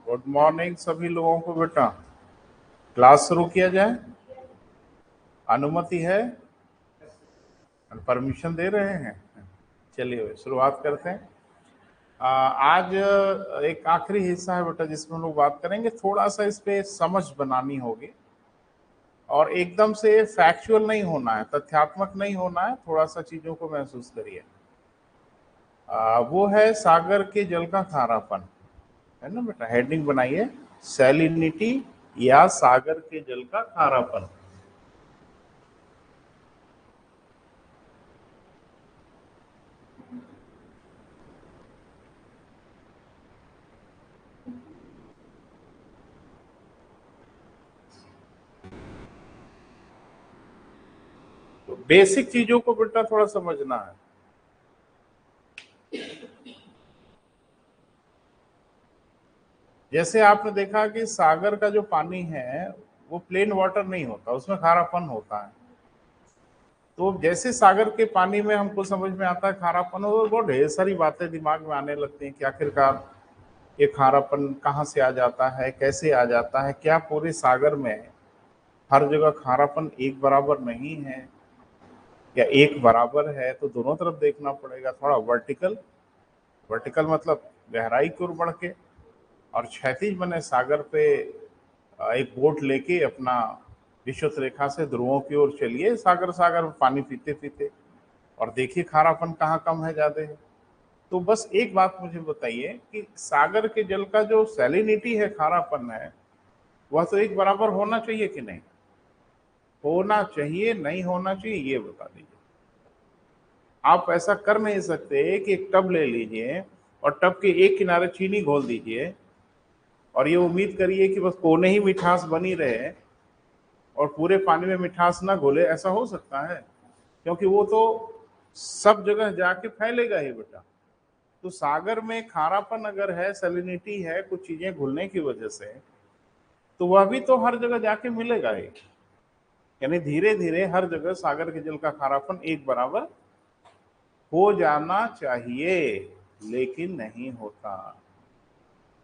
Good morning सभी लोगों को। बेटा क्लास शुरू किया जाए, अनुमति है? परमिशन दे रहे हैं? चलिए शुरुआत करते हैं। आज एक आखिरी हिस्सा है बेटा जिसमें हम लोग बात करेंगे, थोड़ा सा इस पे समझ बनानी होगी और एकदम से फैक्चुअल नहीं होना है, तथ्यात्मक नहीं होना है, थोड़ा सा चीजों को महसूस करिए। वो है सागर के जल का खारापन, है ना बेटा? हेडिंग बनाइए, सैलिनिटी या सागर के जल का खारापन। तो बेसिक चीजों को बेटा थोड़ा समझना है। जैसे आपने देखा कि सागर का जो पानी है वो प्लेन वाटर नहीं होता, उसमें खारापन होता है। तो जैसे सागर के पानी में हमको समझ में आता है खारापन, और बहुत ढेर सारी बातें दिमाग में आने लगती हैं कि आखिरकार ये खारापन कहाँ से आ जाता है, कैसे आ जाता है, क्या पूरे सागर में हर जगह खारापन एक बराबर नहीं है या एक बराबर है? तो दोनों तरफ देखना पड़ेगा, थोड़ा वर्टिकल, वर्टिकल मतलब गहराई की ओर बढ़ के, और क्षैतिज बने सागर पे एक बोट लेके अपना विषुवत रेखा से ध्रुवों की ओर चलिए, सागर सागर में पानी पीते पीते, और देखिए खारापन कहाँ कम है, ज्यादा है। तो बस एक बात मुझे बताइए कि सागर के जल का जो सैलिनिटी है, खारापन है, वह तो एक बराबर होना चाहिए कि नहीं? होना चाहिए, नहीं होना चाहिए, ये बता दीजिए। आप ऐसा कर नहीं सकते कि एक टब ले लीजिए और टब के एक किनारे चीनी घोल दीजिए और ये उम्मीद करिए कि बस कोने ही मिठास बनी रहे और पूरे पानी में मिठास ना घोले। ऐसा हो सकता है? क्योंकि वो तो सब जगह जाके फैलेगा ही बेटा। तो सागर में खारापन अगर है, सैलिनिटी है, कुछ चीजें घुलने की वजह से, तो वह भी तो हर जगह जाके मिलेगा ही। यानी धीरे धीरे हर जगह सागर के जल का खारापन एक बराबर हो जाना चाहिए, लेकिन नहीं होता।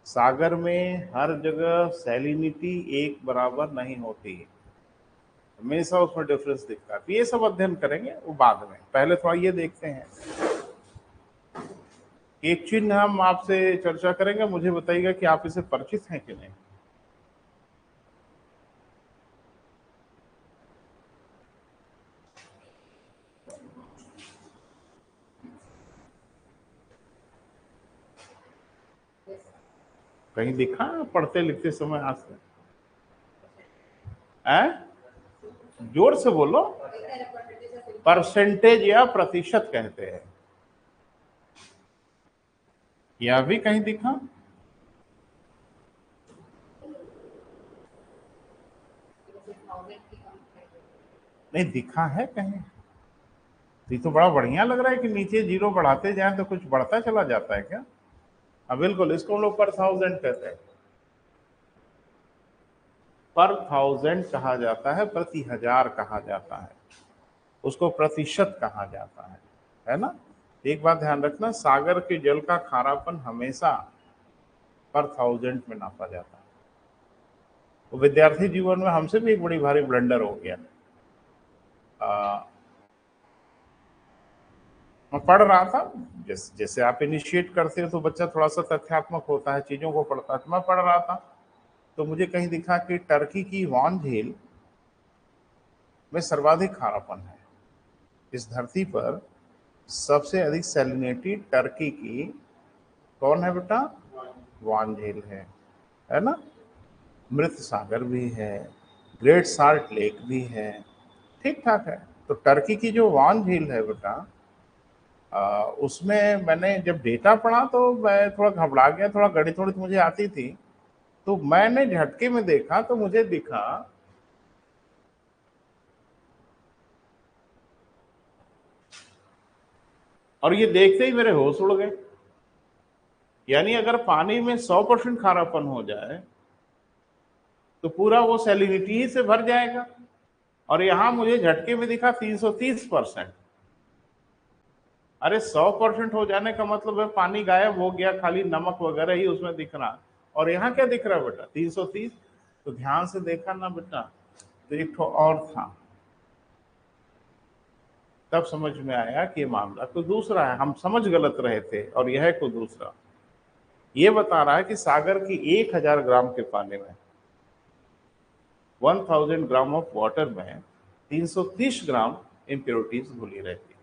सागर में हर जगह सैलिनिटी एक बराबर नहीं होती, हमेशा उसमें डिफरेंस दिखता है। तो ये सब अध्ययन करेंगे वो बाद में, पहले थोड़ा ये देखते हैं। एक चिन्ह हम आपसे चर्चा करेंगे, मुझे बताइएगा कि आप इसे परिचित हैं कि नहीं। कहीं दिखा पढ़ते लिखते समय आज से? जोर से बोलो। परसेंटेज या प्रतिशत कहते हैं, यह भी कहीं दिखा? नहीं दिखा है कहीं? ये तो बड़ा बढ़िया लग रहा है कि नीचे जीरो बढ़ाते जाए तो कुछ बढ़ता चला जाता है क्या? हाँ बिल्कुल, इसको हम लोग पर थाउजेंड कहते हैं। पर थाउजेंड कहा जाता है, प्रति हजार कहा जाता है, उसको प्रतिशत कहा जाता है ना? एक बात ध्यान रखना, सागर के जल का खारापन हमेशा पर थाउजेंड में नापा जाता है। तो विद्यार्थी जीवन में हमसे भी एक बड़ी भारी ब्लंडर हो गया। मैं पढ़ रहा था, जैसे आप इनिशिएट करते हो तो बच्चा थोड़ा सा तथ्यात्मक होता है, चीजों को पढ़ता है। तो मैं पढ़ रहा था तो मुझे कहीं दिखा कि टर्की की वान झील में सर्वाधिक खारापन है। इस धरती पर सबसे अधिक सैलिनिटी टर्की की कौन है बेटा? वान झील है ना? मृत सागर भी है, ग्रेट साल्ट लेक भी है, ठीक ठाक है। तो टर्की की जो वान झील है बेटा, उसमें मैंने जब डेटा पढ़ा तो मैं थोड़ा घबरा गया, थोड़ा गणित थोड़ी मुझे आती थी, तो मैंने झटके में देखा तो मुझे दिखा और ये देखते ही मेरे होश उड़ गए। यानी अगर पानी में 100% खारापन हो जाए तो पूरा वो सैलिनिटी ही से भर जाएगा, और यहां मुझे झटके में दिखा 330%। अरे 100% हो जाने का मतलब है पानी गायब हो गया, खाली नमक वगैरह ही उसमें दिख रहा। और यहाँ क्या दिख रहा है बेटा 330। तो ध्यान से देखा ना बेटा, तो एक ठो और था, तब समझ में आया कि मामला तो दूसरा है, हम समझ गलत रहे थे और यह को दूसरा। ये बता रहा है कि सागर की 1000 ग्राम के पानी में 1000 ग्राम ऑफ वाटर में 330 ग्राम इम्प्योरिटीज घुली रहती है।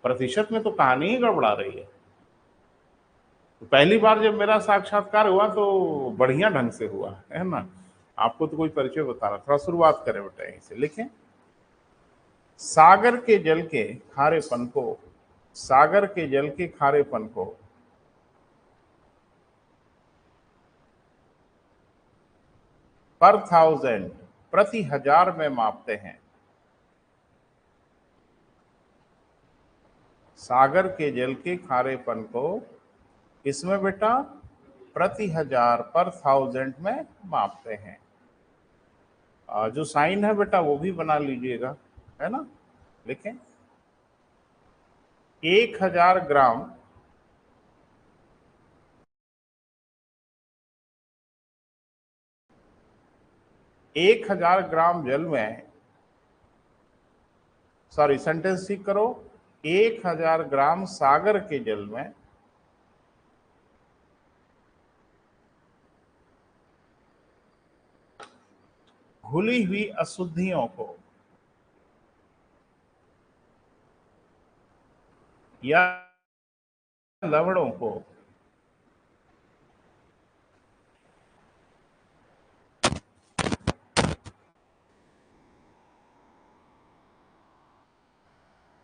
प्रतिशत में तो कहानी ही गड़बड़ा रही है। तो पहली बार जब मेरा साक्षात्कार हुआ तो बढ़िया ढंग से हुआ है ना। आपको तो कोई परिचय बता रहा, थोड़ा शुरुआत करें बेटा यहीं से। लिखें, सागर के जल के खारेपन को, सागर के जल के खारेपन को पर 1000 प्रति 1000 में मापते हैं। सागर के जल के खारेपन को इसमें बेटा प्रति 1000 पर 1000 में मापते हैं। जो साइन है बेटा वो भी बना लीजिएगा, है ना। लिखें, 1000 ग्राम एक 1000 ग्राम जल में, सॉरी सेंटेंस ठीक करो, 1000 ग्राम सागर के जल में घुली हुई अशुद्धियों को या लवणों को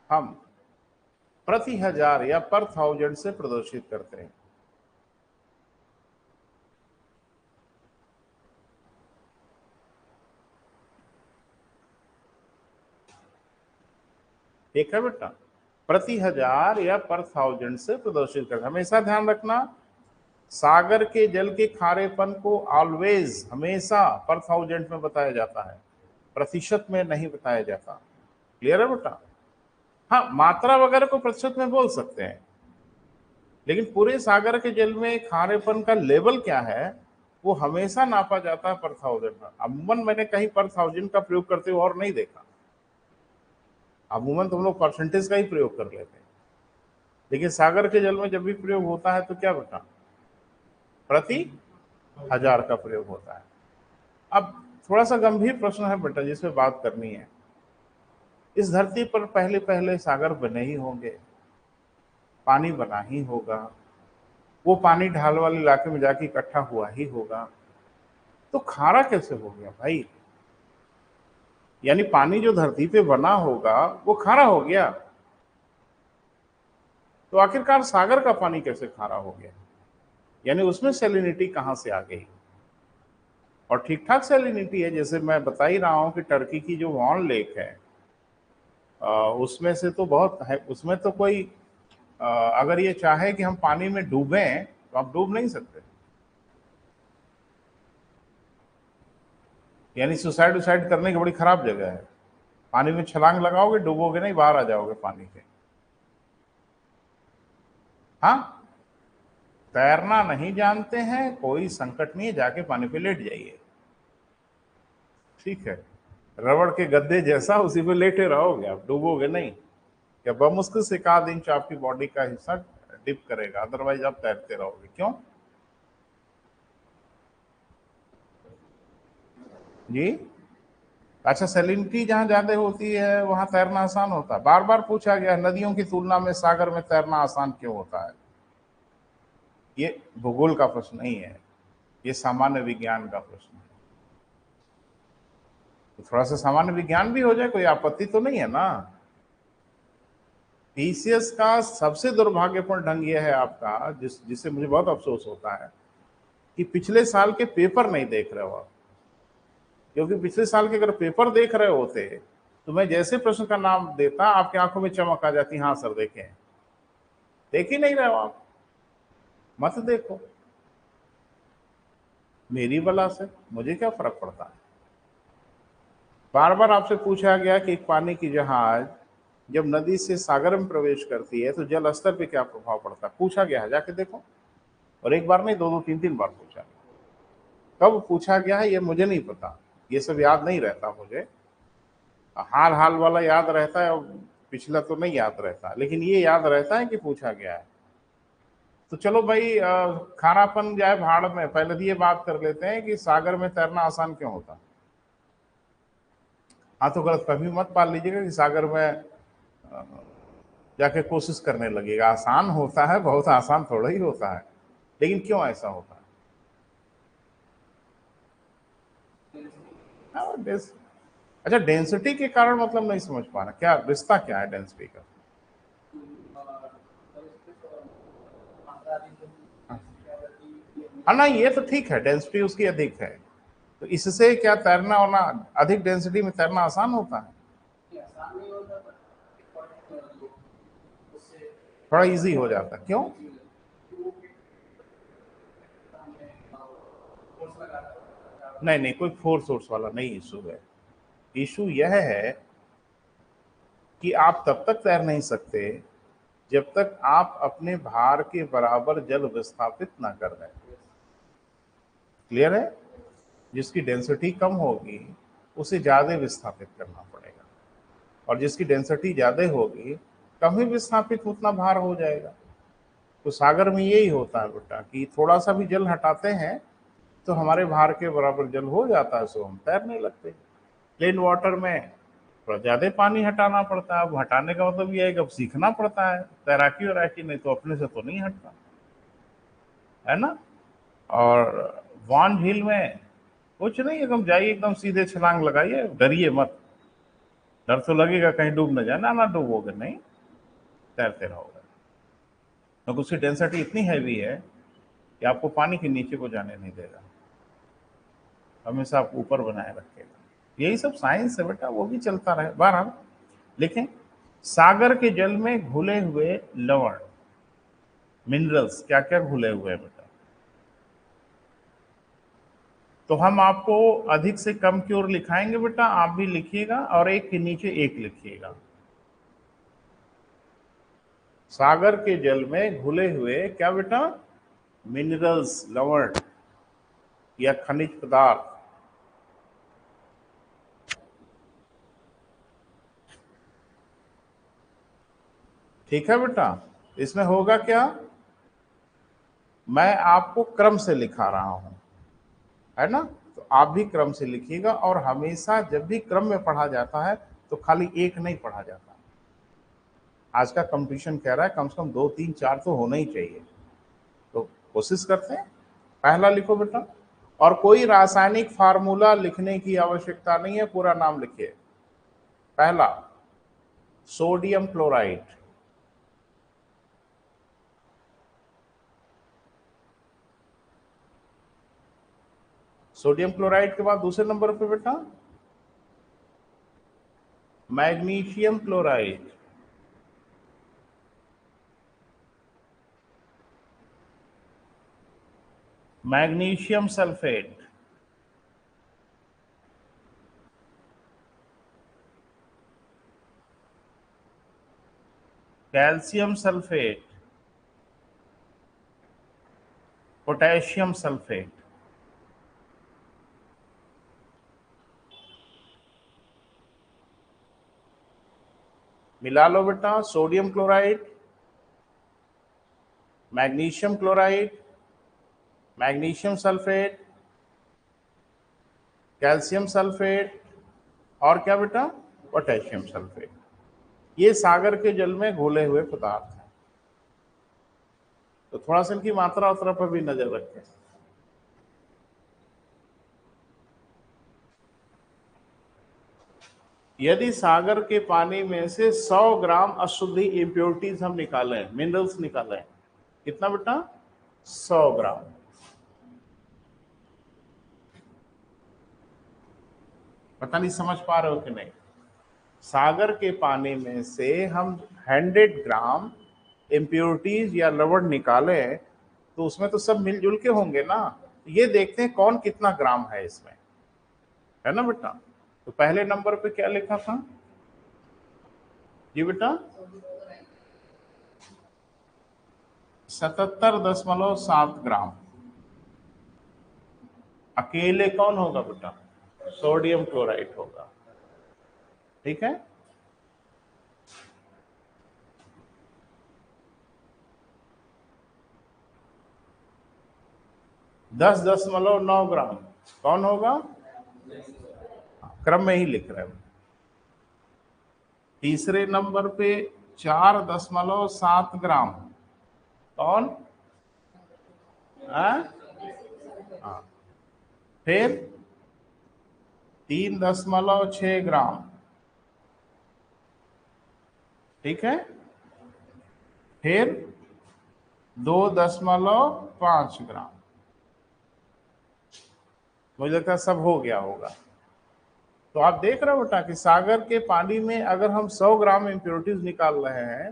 हम प्रति 1000 या पर 1000 से प्रदर्शित करते हैं। ठीक है बेटा, प्रति 1000 या पर 1000 से प्रदर्शित करते हैं। हमेशा ध्यान रखना, सागर के जल के खारेपन को ऑलवेज, हमेशा पर 1000 में बताया जाता है, प्रतिशत में नहीं बताया जाता। क्लियर है बेटा। हाँ, मात्रा वगैरह को प्रतिशत में बोल सकते हैं, लेकिन पूरे सागर के जल में खारेपन का लेवल क्या है वो हमेशा नापा जाता है पर 1000 में। अमूमन मैंने कहीं पर 1000 का प्रयोग करते हुए और नहीं देखा। अमूमन तुम लोग परसेंटेज का ही प्रयोग कर लेते हैं, लेकिन सागर के जल में जब भी प्रयोग होता है तो क्या बेटा, प्रति 1000 का प्रयोग होता है। अब थोड़ा सा गंभीर प्रश्न है बेटा जिसमें बात करनी है। इस धरती पर पहले पहले सागर बने ही होंगे, पानी बना ही होगा, वो पानी ढाल वाले इलाके में जाके इकट्ठा हुआ ही होगा, तो खारा कैसे हो गया भाई? यानी पानी जो धरती पे बना होगा वो खारा हो गया, तो आखिरकार सागर का पानी कैसे खारा हो गया? यानी उसमें सैलिनिटी कहां से आ गई? और ठीक ठाक सैलिनिटी है, जैसे मैं बता ही रहा हूं कि टर्की की जो वॉन लेक है उसमें से तो बहुत है, उसमें तो कोई अगर ये चाहे कि हम पानी में डूबें तो आप डूब नहीं सकते। यानी सुसाइड उसाइड करने की बड़ी खराब जगह है। पानी में छलांग लगाओगे डूबोगे नहीं, बाहर आ जाओगे पानी के। हाँ, तैरना नहीं जानते हैं कोई संकट नहीं है, जाके पानी पे लेट जाइए, ठीक है। रबड़ के गद्दे जैसा उसी पे लेटे रहोगे, आप डूबोगे नहीं। या बमुश्किल से 1 इंच आपकी बॉडी का हिस्सा डिप करेगा, अदरवाइज आप तैरते रहोगे। क्यों जी? अच्छा, सैलिनिटी जहां ज्यादा होती है वहां तैरना आसान होता है। बार बार पूछा गया नदियों की तुलना में सागर में तैरना आसान क्यों होता है। ये भूगोल का प्रश्न नहीं है, ये सामान्य विज्ञान का प्रश्न है। तो थोड़ा सा सामान्य विज्ञान भी हो जाए, कोई आपत्ति तो नहीं है ना। पीसीएस का सबसे दुर्भाग्यपूर्ण ढंग यह है आपका, जिससे मुझे बहुत अफसोस होता है कि पिछले साल के पेपर नहीं देख रहे हो आप। क्योंकि पिछले साल के अगर पेपर देख रहे होते तो मैं जैसे प्रश्न का नाम देता आपकी आंखों में चमक आ जाती, हाँ सर देखें। देख ही नहीं रहे हो आप, मत देखो, मेरी बला से मुझे क्या फर्क पड़ता है। बार बार आपसे पूछा गया कि एक पानी की जहाज जब नदी से सागर में प्रवेश करती है तो जल स्तर पे क्या प्रभाव पड़ता है, पूछा गया है, जाके देखो। और एक बार नहीं, दो दो तीन तीन बार पूछा। कब पूछा गया है ये मुझे नहीं पता, ये सब याद नहीं रहता मुझे। हाल हाल वाला याद रहता है, पिछला तो नहीं याद रहता, लेकिन ये याद रहता है कि पूछा गया है। तो चलो भाई, खारापन जाए भाड़ में, पहले तो ये बात कर लेते हैं कि सागर में तैरना आसान क्यों होता। हाँ, तो गलत फहमी मत पाल लीजिएगा कि सागर में जाके कोशिश करने लगेगा। आसान होता है, बहुत आसान थोड़ा ही होता है, लेकिन क्यों ऐसा होता है? हाँ, अच्छा, डेंसिटी के कारण मतलब नहीं समझ पा रहा, क्या रिश्ता क्या है डेंसिटी का? हाँ ना, ये तो ठीक है, डेंसिटी उसकी अधिक है, तो इससे क्या तैरना होना, अधिक डेंसिटी में तैरना आसान होता है? थोड़ा इजी हो जाता है, क्यों? नहीं नहीं, कोई फोर्स सोर्स वाला नहीं इशू है। इशू यह है कि आप तब तक तैर नहीं सकते जब तक आप अपने भार के बराबर जल विस्थापित ना कर दें। क्लियर है? जिसकी डेंसिटी कम होगी उसे ज्यादा विस्थापित करना पड़ेगा, और जिसकी डेंसिटी ज्यादा होगी कम ही विस्थापित उतना भार हो जाएगा। तो सागर में यही होता है बेटा कि थोड़ा सा भी जल हटाते हैं तो हमारे भार के बराबर जल हो जाता है, सो हम तैरने लगते हैं। प्लेन वाटर में थोड़ा ज्यादा पानी हटाना पड़ता है। अब हटाने का मतलब ये है कि अब सीखना पड़ता है तैराकी वैराकी, नहीं तो अपने से तो नहीं हटता है ना। और वान झील में कुछ नहीं, एकदम जाइए, एकदम सीधे छलांग लगाइए, डरिए मत। डर तो लगेगा कहीं डूब न जाए, ना ना डूबोगे नहीं, तैरते रहोगे, क्योंकि उसकी डेंसिटी इतनी हैवी है कि आपको पानी के नीचे को जाने नहीं देगा, हमेशा आप ऊपर बनाए रखेगा। यही सब साइंस है बेटा, वो भी चलता रहे। बहरहाल देखें, सागर के जल में घुले हुए लवण, मिनरल्स क्या क्या घुले हुए हैं बेटा। तो हम आपको अधिक से कम की ओर लिखाएंगे बेटा, आप भी लिखिएगा और एक के नीचे एक लिखिएगा। सागर के जल में घुले हुए क्या बेटा? मिनरल्स, लवण या खनिज पदार्थ। ठीक है बेटा, इसमें होगा क्या, मैं आपको क्रम से लिखा रहा हूं, है ना। तो आप भी क्रम से लिखिएगा, और हमेशा जब भी क्रम में पढ़ा जाता है तो खाली एक नहीं पढ़ा जाता। आज का कंपटीशन कह रहा है कम से कम दो तीन चार तो होना ही चाहिए। तो कोशिश करते हैं। पहला लिखो बेटा, और कोई रासायनिक फार्मूला लिखने की आवश्यकता नहीं है, पूरा नाम लिखिए। पहला, सोडियम क्लोराइड। सोडियम क्लोराइड के बाद दूसरे नंबर पे बेटा magnesium chloride. Magnesium sulphate. Calcium sulphate. Potassium sulphate. मिला लो बेटा, sodium chloride, magnesium chloride, magnesium sulphate, calcium sulphate, और क्या बेटा? Potassium sulphate. ये सागर के जल में घुले हुए पदार्थ हैं। तो थोड़ा सा इनकी मात्रा वात्रा पर भी नजर रखें। यदि सागर के पानी में से 100 ग्राम अशुद्धि इम्प्योरिटीज हम निकालें, मिनरल्स निकालें, कितना बेटा? 100 ग्राम। पता नहीं समझ पा रहे हो कि नहीं। सागर के पानी में से हम 100 ग्राम इम्प्योरिटीज या लवण निकालें तो उसमें तो सब मिलजुल के होंगे ना। ये देखते हैं कौन कितना ग्राम है इसमें, है ना बेटा। तो पहले नंबर पे क्या लिखा था जी बेटा? 77.7 ग्राम। अकेले कौन होगा बेटा? सोडियम क्लोराइड होगा। ठीक है, 10.9 ग्राम कौन होगा? क्रम में ही लिख रहे हैं। तीसरे नंबर पे 4.7 ग्राम कौन? हाँ, फिर 3.6 ग्राम। ठीक है, फिर 2.5 ग्राम। मुझे लगता है सब हो गया होगा। तो आप देख रहे हो बेटा कि सागर के पानी में अगर हम 100 ग्राम इम्प्योरिटीज निकाल रहे हैं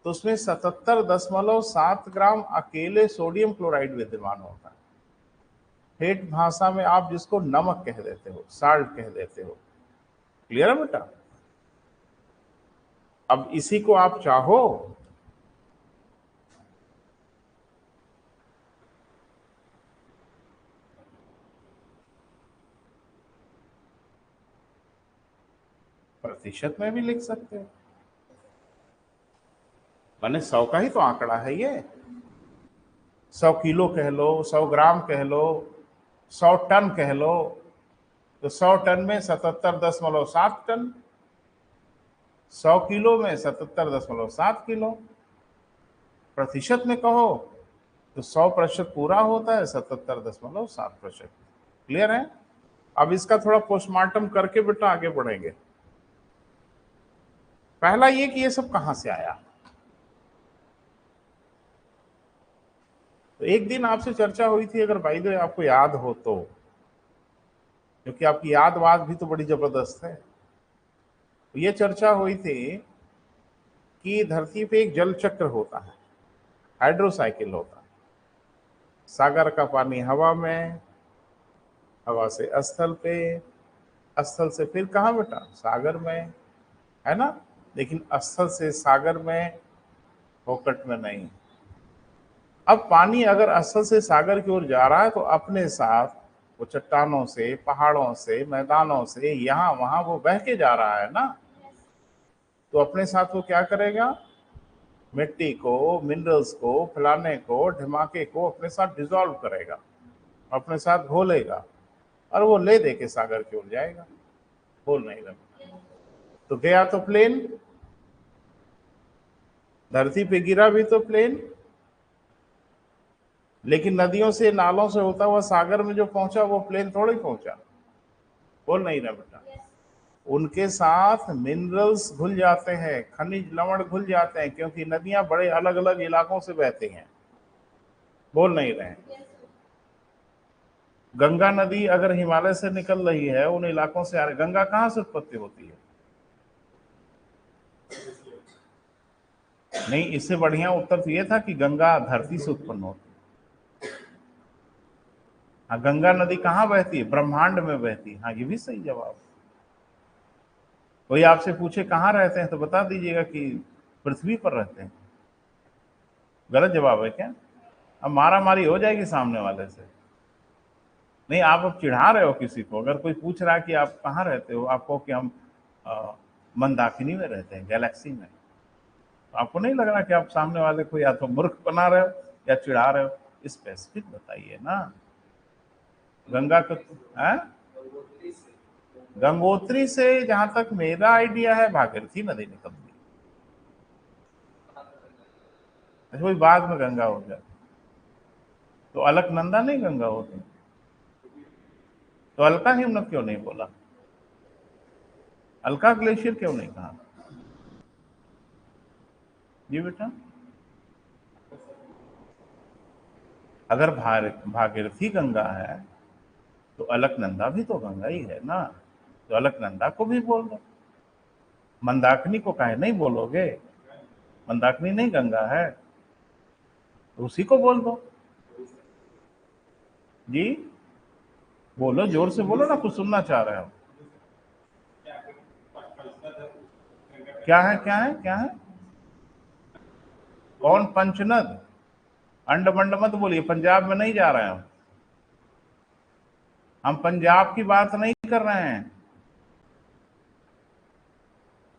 तो उसमें 77.7 ग्राम अकेले सोडियम क्लोराइड विद्यमान होता है। ठेठ भाषा में आप जिसको नमक कह देते हो, साल्ट कह देते हो। क्लियर है बेटा? अब इसी को आप चाहो प्रतिशत में भी लिख सकते हो। मैंने 100 का ही तो आंकड़ा है ये। 100 किलो कह लो, 100 ग्राम कह लो, 100 टन कह लो, तो 100 टन में 77.7 टन, 100 किलो में 77.7 किलो। प्रतिशत में कहो तो 100% पूरा होता है, 77.7%। क्लियर है? अब इसका थोड़ा पोस्टमार्टम करके बेटा आगे बढ़ेंगे। पहला ये कि ये सब कहां से आया। तो एक दिन आपसे चर्चा हुई थी, अगर भाई दो आपको याद हो तो, क्योंकि आपकी याद वाद भी तो बड़ी जबरदस्त है। तो ये चर्चा हुई थी कि धरती पे एक जल चक्र होता है, हाइड्रोसाइकिल होता है। सागर का पानी हवा में, हवा से स्थल पे, स्थल से फिर कहाँ बेटा? सागर में, है ना? लेकिन स्थल से सागर में, फोकट में नहीं। अब पानी अगर स्थल से सागर की ओर जा रहा है तो अपने साथ वो चट्टानों से, पहाड़ों से, मैदानों से यहाँ वहां वो बह के जा रहा है ना। तो अपने साथ वो क्या करेगा? मिट्टी को, मिनरल्स को, फलाने को, ढिमाके को अपने साथ डिजोल्व करेगा, अपने साथ घोलेगा, और वो ले दे के सागर की ओर जाएगा। बोल नहीं रहा। तो गया तो प्लेन, धरती पे गिरा भी तो प्लेन, लेकिन नदियों से, नालों से होता हुआ सागर में जो पहुंचा वो प्लेन थोड़ी पहुंचा। बोल नहीं रहा बेटा? उनके साथ मिनरल्स घुल जाते हैं, खनिज लवण घुल जाते हैं, क्योंकि नदियां बड़े अलग अलग इलाकों से बहती हैं। बोल नहीं रहे? गंगा नदी अगर हिमालय से निकल रही है, उन इलाकों से आ रही, गंगा कहां से उत्पत्ति होती है? नहीं, इससे बढ़िया उत्तर तो ये था कि गंगा धरती से उत्पन्न होती है। हाँ, गंगा नदी कहाँ बहती है? ब्रह्मांड में बहती है। हाँ, ये भी सही जवाब। कोई आपसे पूछे कहाँ रहते हैं तो बता दीजिएगा कि पृथ्वी पर रहते हैं। गलत जवाब है क्या? अब मारा मारी हो जाएगी सामने वाले से। नहीं, आप अब चिढ़ा रहे हो किसी को। अगर कोई पूछ रहा है कि आप कहाँ रहते हो, आपको कि हम मंदाकिनी में रहते हैं, गैलेक्सी में, तो आपको नहीं लग रहा कि आप सामने वाले को या तो मूर्ख बना रहे हो या चिढ़ा रहे हो? स्पेसिफिक बताइए ना। गंगा को है? गंगोत्री से जहां तक मेरा आइडिया है भागीरथी नदी निकलती है। अच्छा, वही बाद में गंगा हो जाए तो अलकनंदा नहीं गंगा होती? तो अलका हिमनद क्यों नहीं बोला? अलका ग्लेशियर क्यों नहीं कहा? जी बेटा, अगर भागीरथी गंगा है तो अलकनंदा भी तो गंगा ही है ना। तो अलकनंदा को भी बोल दो। मंदाकिनी को काहे नहीं बोलोगे? मंदाकिनी नहीं गंगा है तो उसी को बोल दो। जी बोलो, जोर से बोलो ना, कुछ सुनना चाह रहे हो। क्या है, क्या है, क्या है? कौन? पंचनद? अंड मंड मत बोलिए, पंजाब में नहीं जा रहे हैं हम पंजाब की बात नहीं कर रहे हैं।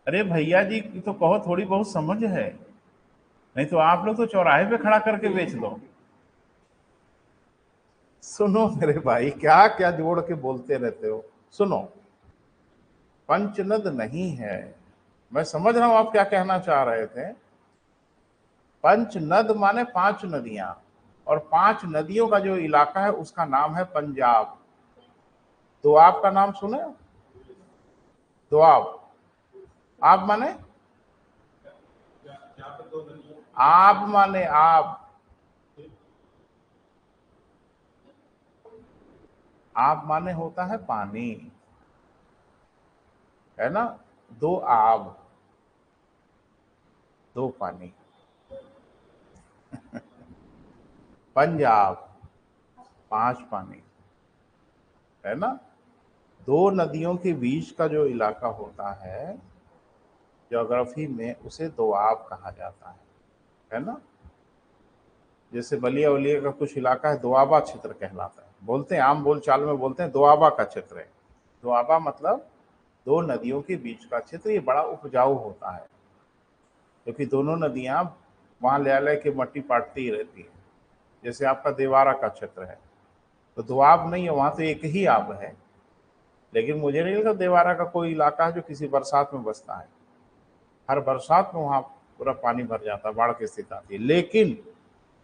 अरे भैया जी तो कहो, थोड़ी बहुत समझ है, नहीं तो आप लोग तो चौराहे पे खड़ा करके बेच दो। सुनो मेरे भाई, क्या क्या जोड़ के बोलते रहते हो। सुनो, पंचनद नहीं है, मैं समझ रहा हूं आप क्या कहना चाह रहे थे। पंचनद माने 5 नदियां, और 5 नदियों का जो इलाका है उसका नाम है पंजाब। दोआब का नाम सुने? दोआब, आप माने आप माने आप माने होता है पानी, है ना। दो आब, दो पानी। पंजाब 5 पानी, है ना। 2 नदियों के बीच का जो इलाका होता है ज्योग्राफी में, उसे दोआब कहा जाता है ना। जैसे बलिया उलिया का कुछ इलाका है, दोआबा क्षेत्र कहलाता है, बोलते हैं आम बोल चाल में बोलते हैं दोआबा का क्षेत्र है। दोआबा मतलब 2 नदियों के बीच का क्षेत्र। ये बड़ा उपजाऊ होता है क्योंकि दोनों नदियां वहां ले ले के मट्टी पाटती ही रहती है। जैसे आपका देवारा का क्षेत्र है तो दोआब नहीं है, वहां तो एक ही आब है, लेकिन मुझे नहीं लगता देवारा का कोई इलाका है जो किसी बरसात में बसता है। हर बरसात में वहां पूरा पानी भर जाता है, बाढ़ की स्थिति आती है। लेकिन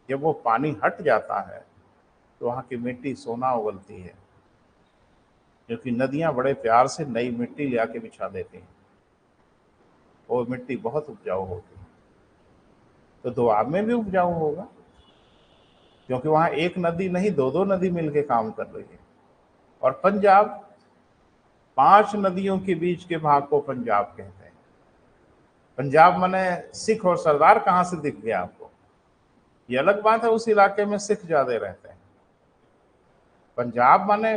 जब वो पानी हट जाता है तो वहां की मिट्टी सोना उगलती है, क्योंकि नदियां बड़े प्यार से नई मिट्टी ले आके बिछा देती हैं। वो मिट्टी बहुत उपजाऊ होती है। तो दोआब में भी उपजाऊ होगा, क्योंकि वहां एक नदी नहीं, 2-2 नदी मिलके काम कर रही है। और पंजाब, 5 नदियों के बीच के भाग को पंजाब कहते हैं। पंजाब माने सिख और सरदार कहां से दिख गया आपको? ये अलग बात है, उस इलाके में सिख ज्यादा रहते हैं। पंजाब माने,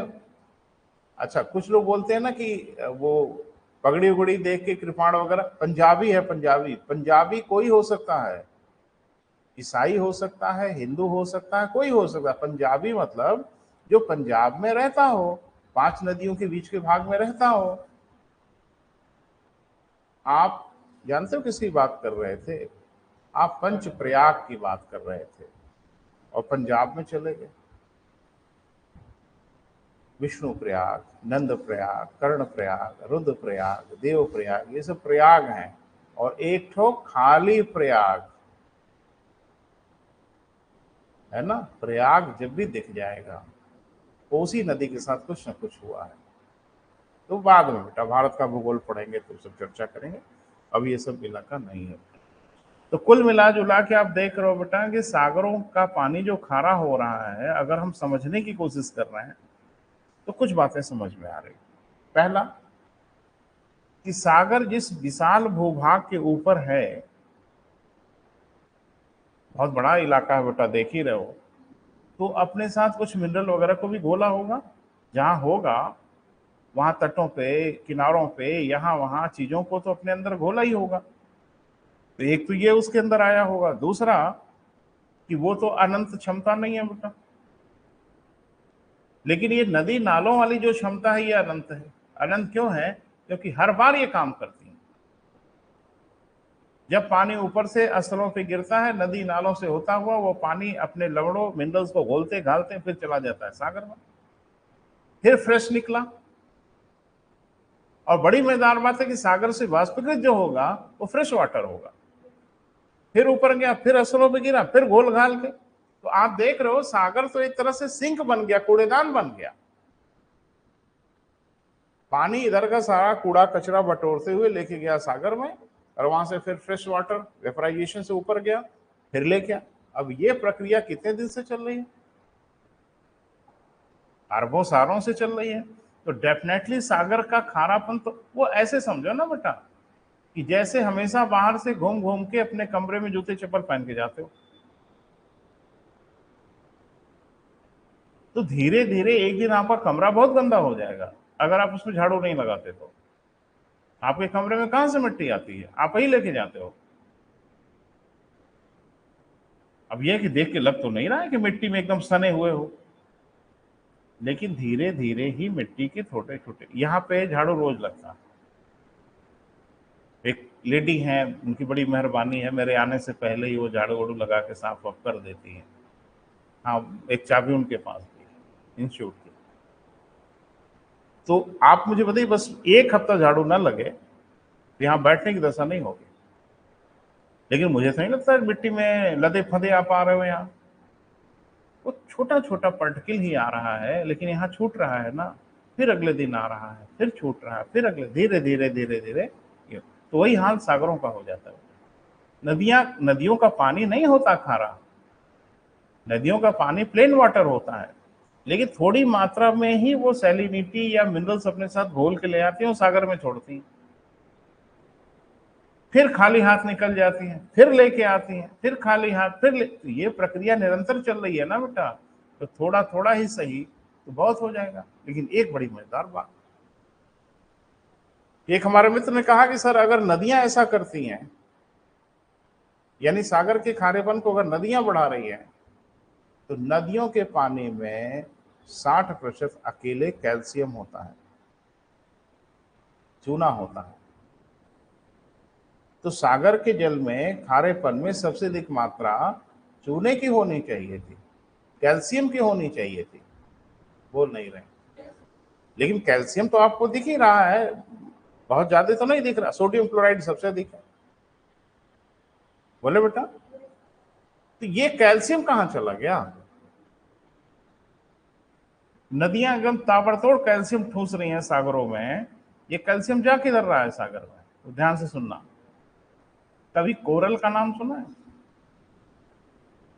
अच्छा कुछ लोग बोलते हैं ना कि वो पगड़ी उगड़ी देख के कृपाण वगैरह, पंजाबी है। पंजाबी पंजाबी कोई हो सकता है, ईसाई हो सकता है, हिंदू हो सकता है, कोई हो सकता है। पंजाबी मतलब जो पंजाब में रहता हो, 5 नदियों के बीच के भाग में रहता हो। आप जानते हो किसकी बात कर रहे थे? आप पंच प्रयाग की बात कर रहे थे और पंजाब में चले गए। विष्णु प्रयाग, नंद प्रयाग, कर्ण प्रयाग, रुद्र प्रयाग, देव प्रयाग, ये सब प्रयाग हैं। और एक ठो खाली प्रयाग है ना। प्रयाग जब भी दिख जाएगा कोसी नदी के साथ कुछ ना कुछ हुआ है। तो बाद में बेटा भारत का भूगोल पढ़ेंगे तो सब चर्चा करेंगे, अब ये सब इलाका नहीं है। तो कुल मिला जुला के आप देख रहे हो बेटा कि सागरों का पानी जो खारा हो रहा है, अगर हम समझने की कोशिश कर रहे हैं तो कुछ बातें समझ में आ रही। पहला कि सागर जिस विशाल भूभाग के ऊपर है, बहुत बड़ा इलाका है बेटा, देख ही रहे हो, तो अपने साथ कुछ मिनरल वगैरह को भी घोला होगा। जहां होगा वहां तटों पे, किनारों पे, यहां वहां चीजों को तो अपने अंदर घोला ही होगा। तो एक तो ये उसके अंदर आया होगा। दूसरा कि वो तो अनंत क्षमता नहीं है बेटा, लेकिन ये नदी नालों वाली जो क्षमता है ये अनंत है। अनंत क्यों है? क्योंकि हर बार ये काम करती है। जब पानी ऊपर से स्थलों पे गिरता है, नदी नालों से होता हुआ वो पानी अपने लवणों मिनरल्स को घोलते घालते फिर चला जाता है सागर में, फिर फ्रेश निकला। और बड़ी मजेदार बात है कि सागर से वाष्पीकृत जो होगा वो फ्रेश वाटर होगा, फिर ऊपर गया, फिर स्थलों पे गिरा, फिर घोल घाल के। तो आप देख रहे हो सागर तो एक तरह से सिंक बन गया, कूड़ेदान बन गया। पानी इधर का सारा कूड़ा कचरा बटोरते हुए लेके गया सागर में, और वहां से फिर फ्रेश वाटर वेपराइजेशन से ऊपर गया, फिर ले गया। अब ये प्रक्रिया कितने दिन से चल रही है? अरबों सालों से चल रही है। तो डेफिनेटली सागर का खारापन तो वो ऐसे समझो ना बेटा कि जैसे हमेशा बाहर से घूम घूम के अपने कमरे में जूते चप्पल पहन के जाते हो, तो धीरे धीरे एक दिन आपका कमरा बहुत गंदा हो जाएगा अगर आप उसमें झाड़ू नहीं लगाते तो। आपके कमरे में कहां से मिट्टी आती है? आप ही लेके जाते हो। अब यह कि देख के लग तो नहीं रहा है कि मिट्टी में एकदम सने हुए हो, लेकिन धीरे धीरे ही मिट्टी के छोटे छोटे, यहाँ पे झाड़ू रोज लगता है। एक लेडी हैं, उनकी बड़ी मेहरबानी है, मेरे आने से पहले ही वो झाड़ू वाड़ू लगा के साफ वाफ कर देती हैं। हाँ, एक चाबी उनके पास भी है इंस्टीट्यूट की। तो आप मुझे बताइए, बस एक हफ्ता झाड़ू ना लगे तो यहाँ बैठने की दशा नहीं होगी। लेकिन मुझे तो नहीं लगता है मिट्टी में लदे फंदे आप आ रहे हो यहाँ। वो छोटा छोटा पार्टिकल ही आ रहा है, लेकिन यहाँ छूट रहा है ना, फिर अगले दिन आ रहा है, फिर छूट रहा है, फिर अगले, धीरे धीरे धीरे धीरे। तो वही हाल सागरों का हो जाता है। नदियों का पानी नहीं होता खारा, नदियों का पानी प्लेन वाटर होता है, लेकिन थोड़ी मात्रा में ही वो सैलिनिटी या मिनरल्स अपने साथ घोल के ले आती हैं और सागर में छोड़ती हैं, फिर खाली हाथ निकल जाती हैं, फिर लेके आती हैं, फिर खाली हाथ, तो ये प्रक्रिया निरंतर चल रही है ना बेटा। तो थोड़ा थोड़ा ही सही तो बहुत हो जाएगा। लेकिन एक बड़ी मजेदार बात, एक हमारे मित्र ने कहा कि सर अगर नदियां ऐसा करती हैं, यानी सागर के खारेपन को अगर नदियां बढ़ा रही हैं, तो नदियों के पानी में 60% अकेले कैल्शियम होता है, चूना होता है। तो सागर के जल में खारेपन में सबसे अधिक मात्रा चूने की होनी चाहिए थी, कैल्शियम की होनी चाहिए थी। बोल नहीं रहे, लेकिन कैल्शियम तो आपको दिख ही रहा है, बहुत ज्यादा तो नहीं दिख रहा। सोडियम क्लोराइड सबसे अधिक है, बोले बेटा। तो ये कैल्शियम कहां चला गया? नदियां एकदम ताबड़तोड़ कैल्शियम ठूस रही हैं सागरों में, ये कैल्शियम जा किधर रहा है सागर में? तो ध्यान से सुनना। कभी कोरल का नाम सुना है?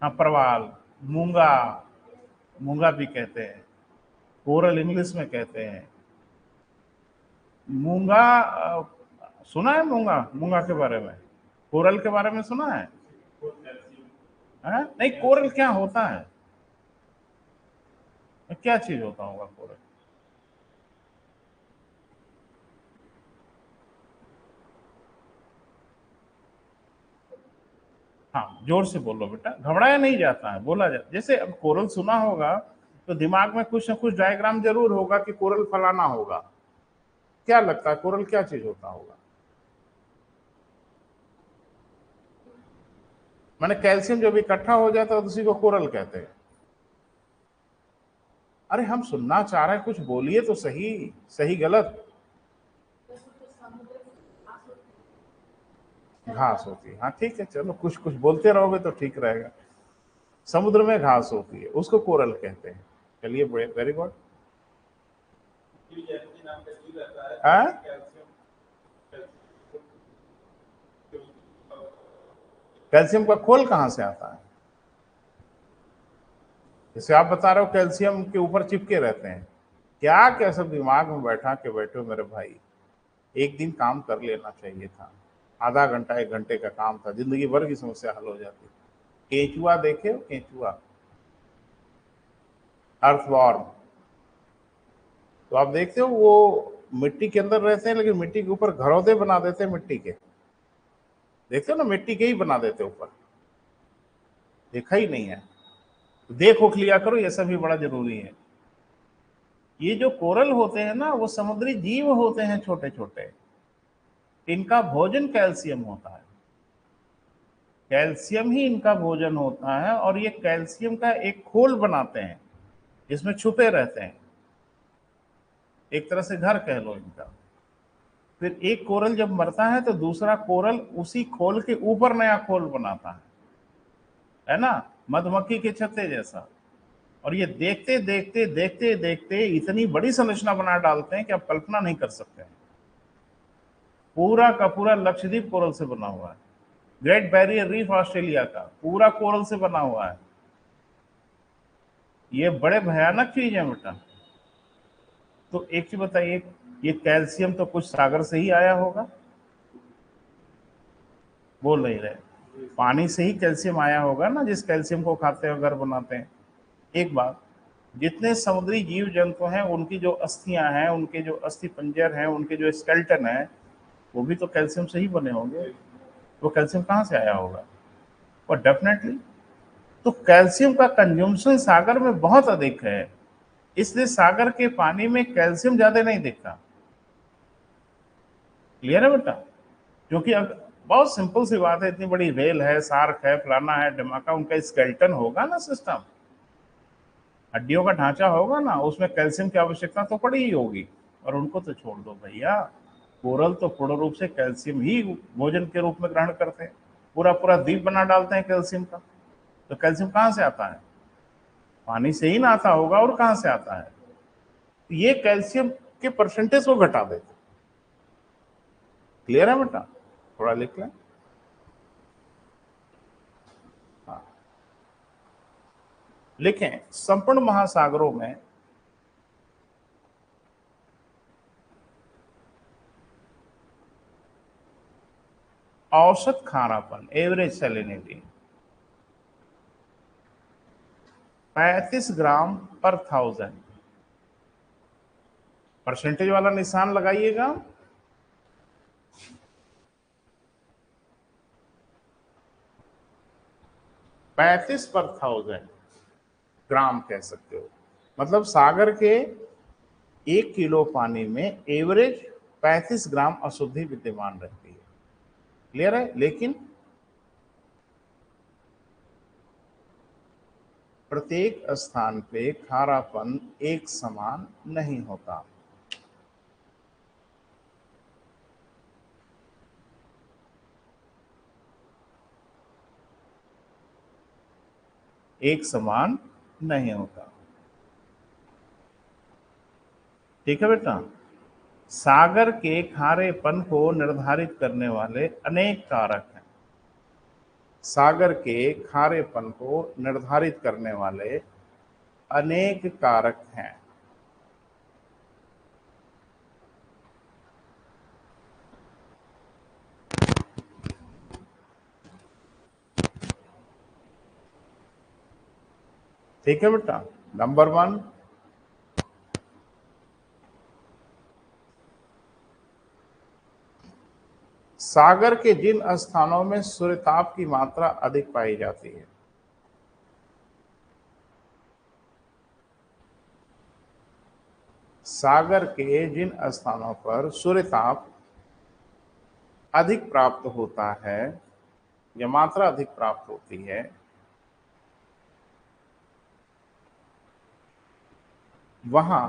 हाँ, प्रवाल, मूंगा, मूंगा भी कहते हैं, कोरल इंग्लिश में कहते हैं। मूंगा सुना है? मूंगा, मूंगा के बारे में, कोरल के बारे में सुना है? नहीं, कोरल क्या होता है? क्या चीज होता होगा कोरल? हाँ, जोर से बोलो बेटा, घबराया नहीं जाता है, बोला जाता। जैसे अब कोरल सुना होगा तो दिमाग में कुछ ना कुछ डायग्राम जरूर होगा कि कोरल फलाना होगा। क्या लगता है कोरल क्या चीज होता होगा? मैंने कैल्शियम जब इकट्ठा हो जाता है तो उसी को कोरल कहते हैं। अरे हम सुनना चाह रहे हैं, कुछ बोलिए तो सही, सही गलत। घास होती है, हाँ ठीक है, चलो कुछ कुछ बोलते रहोगे तो ठीक रहेगा। समुद्र में घास होती है, उसको कोरल कहते हैं। चलिए, वेरी गुड। कैल्शियम का खोल कहां से आता है? जैसे आप बता रहे हो कैल्शियम के ऊपर चिपके रहते हैं, क्या क्या सब दिमाग में बैठा के बैठे हो मेरे भाई। एक दिन काम कर लेना चाहिए था, आधा घंटा 1 घंटे का काम था, जिंदगी भर की समस्या हल हो जाती। केंचुआ देखे हो? केंचुआ, अर्थवॉर्म। तो आप देखते हो वो मिट्टी के अंदर रहते हैं, लेकिन मिट्टी के ऊपर घरौंदे बना देते हैं मिट्टी के। देखते हो ना, मिट्टी के ही बना देते ऊपर। देखा ही नहीं है? देख ओख लिया करो, ये सब भी बड़ा जरूरी है। ये जो कोरल होते हैं ना, वो समुद्री जीव होते हैं छोटे छोटे, इनका भोजन कैल्शियम होता है। कैल्शियम ही इनका भोजन होता है, और ये कैल्शियम का एक खोल बनाते हैं, इसमें छुपे रहते हैं, एक तरह से घर कह लो इनका। फिर एक कोरल जब मरता है तो दूसरा कोरल उसी खोल के ऊपर नया खोल बनाता है ना, मधुमक्खी के छत्ते जैसा। और ये देखते देखते देखते देखते इतनी बड़ी संरचना बना डालते हैं कि आप कल्पना नहीं कर सकते हैं। पूरा का पूरा लक्षद्वीप कोरल से बना हुआ है, ग्रेट बैरियर रीफ ऑस्ट्रेलिया का पूरा कोरल से बना हुआ है। ये बड़े भयानक चीज है बेटा। तो एक चीज बताइए, ये कैल्शियम तो कुछ सागर से ही आया होगा? बोल नहीं रहे, पानी से ही कैल्शियम आया होगा ना, जिस कैल्शियम को खाते हैं घर बनाते हैं। एक बात, जितने समुद्री जीव जंतु हैं उनकी जो अस्थियां हैं, उनके जो अस्थि पंजर हैं, उनके जो स्केल्टन है, वो भी तो कैल्शियम से ही बने होंगे। तो कैल्शियम कहाँ से आया होगा? और डेफिनेटली तो कैल्शियम का कंजम्पशन सागर में बहुत अधिक है, इसलिए सागर के पानी में कैल्शियम ज्यादा नहीं दिखता। क्लियर है बेटा? क्योंकि बहुत सिंपल सी बात है, इतनी बड़ी रेल है, सार्क है, फलाना है, ढमाका, उनका स्केलेटन होगा ना, सिस्टम, हड्डियों का ढांचा होगा ना, उसमें कैल्शियम की आवश्यकता तो पड़ी ही होगी। और उनको तो छोड़ दो भैया, कोरल तो पूर्ण रूप से कैल्शियम ही भोजन के रूप में ग्रहण करते हैं, पूरा पूरा द्वीप बना डालते हैं कैल्शियम का। तो कैल्शियम कहाँ से आता है? पानी से ही ना आता होगा, और कहाँ से आता है? तो ये कैल्शियम के परसेंटेज को घटा देते। क्लियर है बेटा? थोड़ा लिख लें। हाँ, लिखें, संपूर्ण महासागरों में औसत खारापन, एवरेज सैलिनिटी 35 ग्राम पर 1000। परसेंटेज वाला निशान लगाइएगा। 35 पर 1000 ग्राम कह सकते हो। मतलब सागर के 1 किलो पानी में एवरेज 35 ग्राम अशुद्धि विद्यमान रहती है। क्लियर है? लेकिन प्रत्येक स्थान पे खारापन एक समान नहीं होता। एक समान नहीं होता। ठीक है बेटा? सागर के खारेपन को निर्धारित करने वाले अनेक कारक हैं। सागर के खारेपन को निर्धारित करने वाले अनेक कारक हैं। ठीक है बेटा? नंबर 1, सागर के जिन स्थानों में सूर्यताप की मात्रा अधिक पाई जाती है, सागर के जिन स्थानों पर सूर्यताप अधिक प्राप्त होता है या मात्रा अधिक प्राप्त होती है, वहां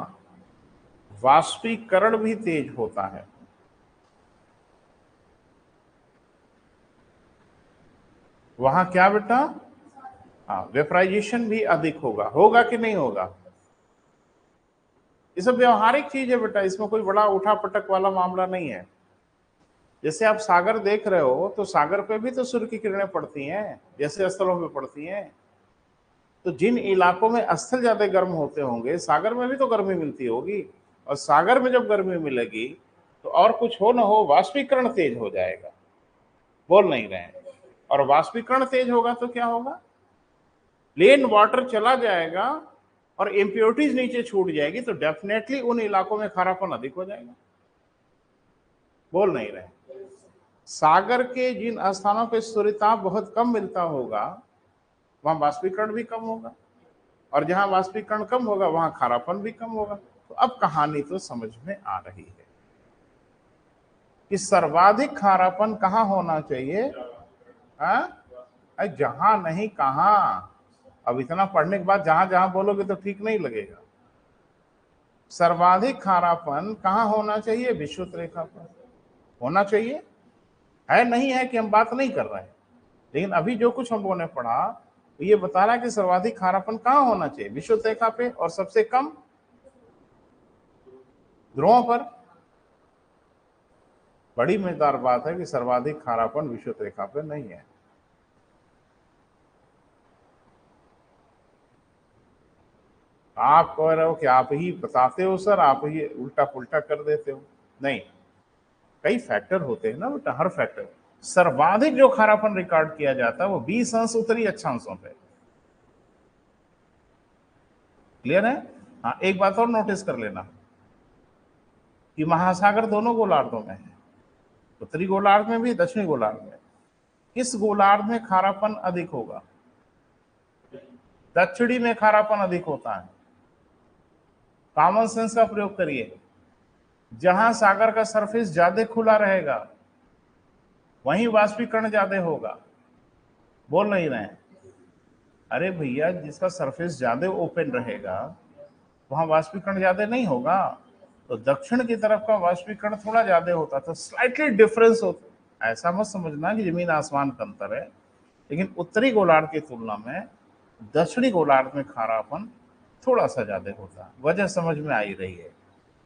वाष्पीकरण भी तेज होता है। वहां क्या बेटा? हाँ, वेपराइजेशन भी अधिक होगा। होगा कि नहीं होगा? ये सब व्यवहारिक चीज है बेटा, इसमें कोई बड़ा उठा पटक वाला मामला नहीं है। जैसे आप सागर देख रहे हो, तो सागर पे भी तो सूर्य की किरणें पड़ती हैं, जैसे स्थलों पे पड़ती हैं। तो जिन इलाकों में स्थल ज्यादा गर्म होते होंगे, सागर में भी तो गर्मी मिलती होगी। और सागर में जब गर्मी मिलेगी, तो और कुछ हो ना हो, वाष्पीकरण तेज हो जाएगा। बोल नहीं रहे हैं? और वाष्पीकरण तेज होगा तो क्या होगा? प्लेन वाटर चला जाएगा और इम्प्योरिटीज नीचे छूट जाएगी, तो डेफिनेटली उन इलाकों में खारापन अधिक हो जाएगा। बोल नहीं रहे? सागर के जिन स्थानों पे सूर्यताप बहुत कम मिलता होगा, वहां वाष्पीकरण भी कम होगा, और जहां वाष्पीकरण कम होगा वहां खारापन भी कम होगा। तो अब कहानी तो समझ में आ रही है कि सर्वाधिक खारापन कहां होना चाहिए। हाँ? जहां नहीं, कहां? अब इतना पढ़ने के बाद जहां जहां बोलोगे तो ठीक नहीं लगेगा। सर्वाधिक खारापन कहां होना चाहिए? विषुवत रेखा पर होना चाहिए। है नहीं है कि हम बात नहीं कर रहे हैं, लेकिन अभी जो कुछ हम लोगों ने पढ़ा, तो ये बता रहा है कि सर्वाधिक खारापन कहां होना चाहिए? विषुवत रेखा पे, और सबसे कम ध्रुवों पर। बड़ी मजेदार बात है कि सर्वाधिक खारापन विषुवत रेखा पे नहीं है। आप कह रहे हो कि आप ही बताते हो सर, आप ही उल्टा पुल्टा कर देते हो। नहीं, कई फैक्टर होते हैं ना बेटा, हर फैक्टर। सर्वाधिक जो खारापन रिकॉर्ड किया जाता है वो 20 अंश उत्तरी अक्षांशों पे। क्लियर है? हाँ, एक बात और नोटिस कर लेना कि महासागर दोनों गोलार्धों में है, उत्तरी गोलार्ध में भी, दक्षिणी गोलार्ध में। किस गोलार्ध में खारापन अधिक होगा? दक्षिणी में खारापन अधिक होता है। कॉमन सेंस का प्रयोग करिए। जहां सागर का सरफेस ज्यादा खुला रहेगा वहीं वाष्पीकरण ज्यादा होगा। बोल नहीं रहे हैं? अरे भैया, जिसका सरफेस ज्यादा ओपन रहेगा वहां वाष्पीकरण ज्यादा नहीं होगा, तो दक्षिण की तरफ का वाष्पीकरण थोड़ा ज्यादा होता, तो स्लाइटली डिफरेंस होता। ऐसा मत समझना कि जमीन आसमान का अंतर है, लेकिन उत्तरी गोलार्ध की तुलना में दक्षिणी गोलार्ध में खारापन थोड़ा सा ज्यादा होता है। वजह समझ में आ ही रही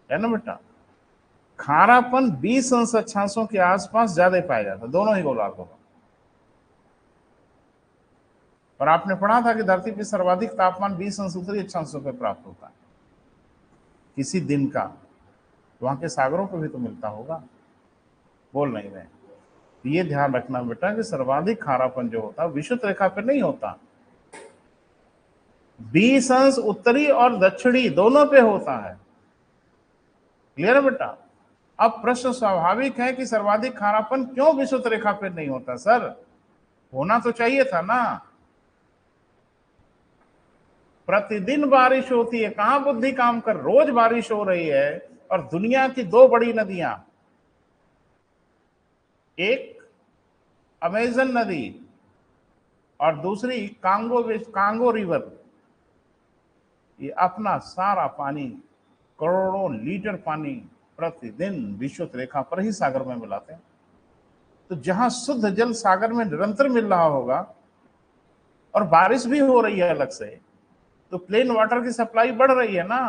है ना बेटा? खारापन 20 अंश अक्षांशों के आसपास ज्यादा पाया जाता है दोनों ही गोलार्धों में। और आपने पढ़ा था कि धरती पर सर्वाधिक तापमान 20 अंश उत्तरी अक्षांशों पर प्राप्त होता है किसी दिन का। वहां के सागरों पर भी तो मिलता होगा। बोल नहीं रहे? ये ध्यान रखना बेटा कि सर्वाधिक खारापन जो होता है विषुवत रेखा पर नहीं होता, 20 अंश उत्तरी और दक्षिणी दोनों पे होता है। क्लियर है बेटा? अब प्रश्न स्वाभाविक है कि सर्वाधिक खारापन क्यों विषुवत रेखा पर नहीं होता? सर, होना तो चाहिए था ना। प्रतिदिन बारिश होती है, कहां बुद्धि काम कर, रोज बारिश हो रही है। और दुनिया की दो बड़ी नदियां, एक अमेजन नदी और दूसरी कांगो रिवर, ये अपना सारा पानी, करोड़ों लीटर पानी प्रतिदिन विषुवत रेखा पर ही सागर में मिलाते हैं। तो जहां शुद्ध जल सागर में निरंतर मिल रहा होगा और बारिश भी हो रही है अलग से, तो प्लेन वाटर की सप्लाई बढ़ रही है ना।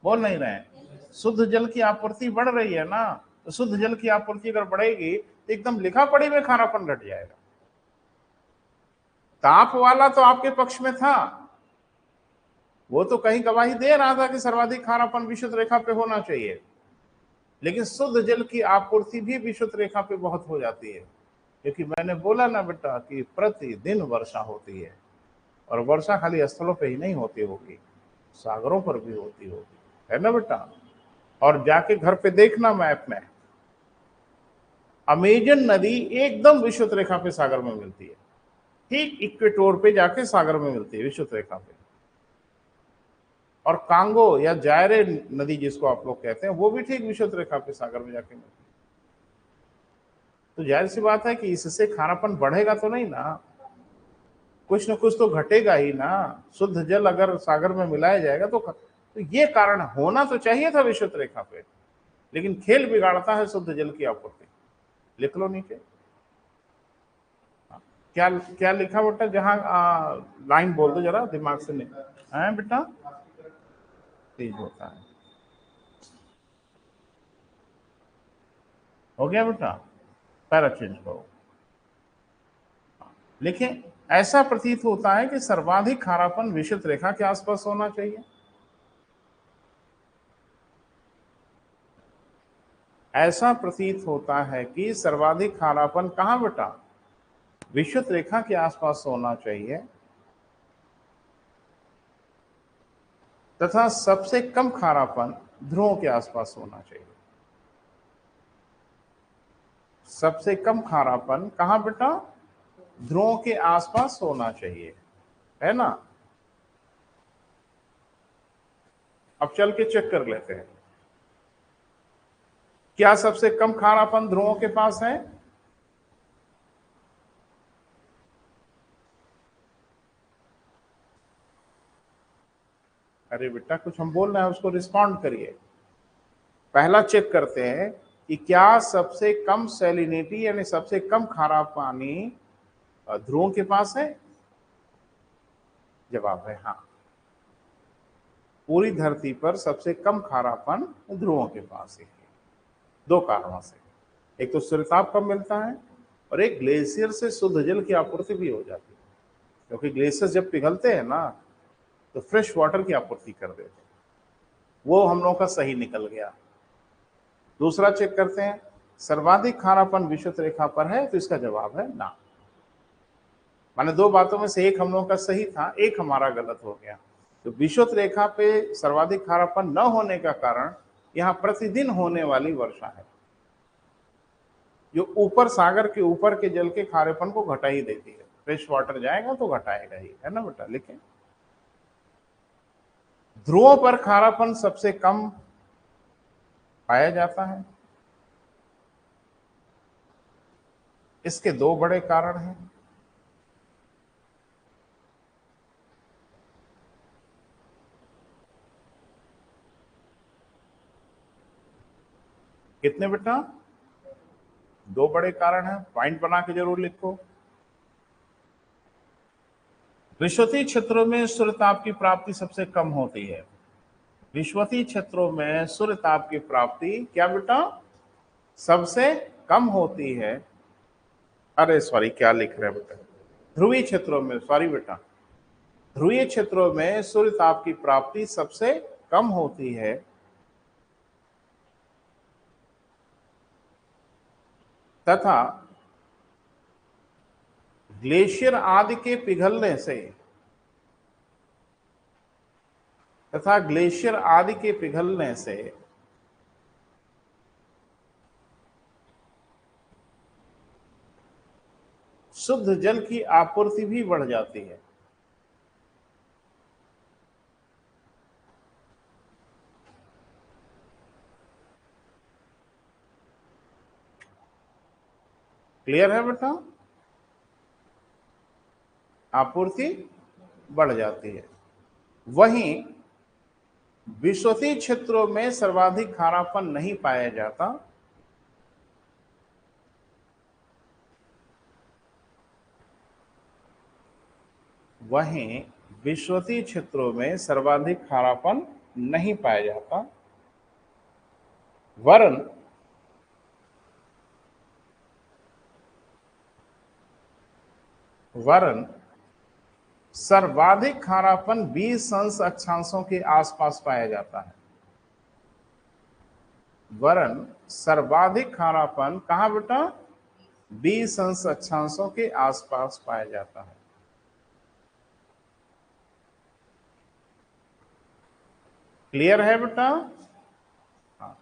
बोल नहीं रहे हैं? शुद्ध जल की आपूर्ति बढ़ रही है ना। तो शुद्ध जल की आपूर्ति अगर बढ़ेगी तो एकदम लिखा पढ़ी में खारापन घट जाएगा। ताप वाला तो आपके पक्ष में था, वो तो कहीं गवाही दे रहा था कि सर्वाधिक खारापन विषुवत रेखा पे होना चाहिए, लेकिन शुद्ध जल की आपूर्ति भी विषुवत रेखा पे बहुत हो जाती है, क्योंकि मैंने बोला ना बेटा कि प्रतिदिन वर्षा होती है। और वर्षा खाली स्थलों पे ही नहीं होती होगी, सागरों पर भी होती होगी, है ना बेटा? और जाके घर पे देखना मैप में, अमेजन नदी एकदम विषुवत रेखा पे सागर में मिलती है, ठीक इक्वेटोर पे जाके सागर में मिलती है विषुवत रेखा पे। और कांगो या जायरे नदी जिसको आप लोग कहते हैं, वो भी ठीक विषुवत रेखा पे सागर में जाके मिलती है। तो जाहिर सी बात है कि इससे खारापन बढ़ेगा तो नहीं ना, कुछ न कुछ तो घटेगा ही ना। शुद्ध जल अगर सागर में मिलाया जाएगा तो ये कारण होना तो चाहिए था विषुवत रेखा पे, लेकिन खेल बिगाड़ता है शुद्ध जल की आपूर्ति। लिख लो नीचे क्या क्या लिखा बेटा, जहां लाइन बोल दो जरा, दिमाग से नहीं है बेटा, तेज होता है। हो गया बेटा? पैरा चेंज करो। लिखें, ऐसा प्रतीत होता है कि सर्वाधिक खारापन विषुवत रेखा के आसपास होना चाहिए। ऐसा प्रतीत होता है कि सर्वाधिक खारापन कहां बेटा? विषुवत रेखा के आसपास होना चाहिए, तथा सबसे कम खारापन ध्रुवों के आसपास होना चाहिए। सबसे कम खारापन कहां बेटा? ध्रुवों के आसपास होना चाहिए, है ना? अब चल के चेक कर लेते हैं, क्या सबसे कम खारापन ध्रुवों के पास है? अरे बेटा, कुछ हम बोल रहे हैं उसको रिस्पॉन्ड करिए। पहला चेक करते हैं कि क्या सबसे कम सैलिनिटी यानी सबसे कम खारा पानी ध्रुवों के पास है। जवाब है हाँ, पूरी धरती पर सबसे कम खारापन ध्रुवों के पास है। दो कारणों से, एक तो सूर्यताप कम मिलता है और एक ग्लेशियर से शुद्ध जल की आपूर्ति भी हो जाती है, क्योंकि ग्लेशियर जब पिघलते हैं ना तो फ्रेश वाटर की आपूर्ति कर देते हैं। वो हम लोगों का सही निकल गया। दूसरा चेक करते हैं, सर्वाधिक खारापन विषुवत रेखा पर है, तो इसका जवाब है ना। माने दो बातों में से एक हम लोगों का सही था, एक हमारा गलत हो गया। तो विषुवत रेखा पे सर्वाधिक खारापन न होने का कारण यहाँ प्रतिदिन होने वाली वर्षा है, जो ऊपर सागर के ऊपर के जल के खारेपन को घटा ही देती है। फ्रेश वाटर जाएगा तो घटाएगा ही, है ना बेटा? लिखें, ध्रुवों पर खारापन सबसे कम पाया जाता है। इसके दो बड़े कारण हैं। कितने बेटा? दो बड़े कारण हैं, पॉइंट बना के जरूर लिखो। विषुवतीय क्षेत्रों में सूर्य ताप की प्राप्ति सबसे कम होती है। विषुवतीय क्षेत्रों में सूर्य ताप की प्राप्ति क्या बेटा? सबसे कम होती है। अरे सॉरी, क्या लिख रहे हैं बेटा? ध्रुवीय क्षेत्रों में, सॉरी बेटा, ध्रुवीय क्षेत्रों में सूर्य ताप की प्राप्ति सबसे कम होती है तथा ग्लेशियर आदि के पिघलने से शुद्ध जल की आपूर्ति भी बढ़ जाती है। क्लियर है बेटा? आपूर्ति बढ़ जाती है। वहीं विषुवतीय क्षेत्रों में सर्वाधिक खारापन नहीं पाया जाता। वहीं विषुवतीय क्षेत्रों में सर्वाधिक खारापन नहीं पाया जाता, वरन सर्वाधिक खारापन 20 अंश अक्षांशों के आसपास पाया जाता है। वरन सर्वाधिक खारापन कहां बेटा? 20 अंश अक्षांशों के आसपास पाया जाता है। क्लियर है बेटा? हाँ।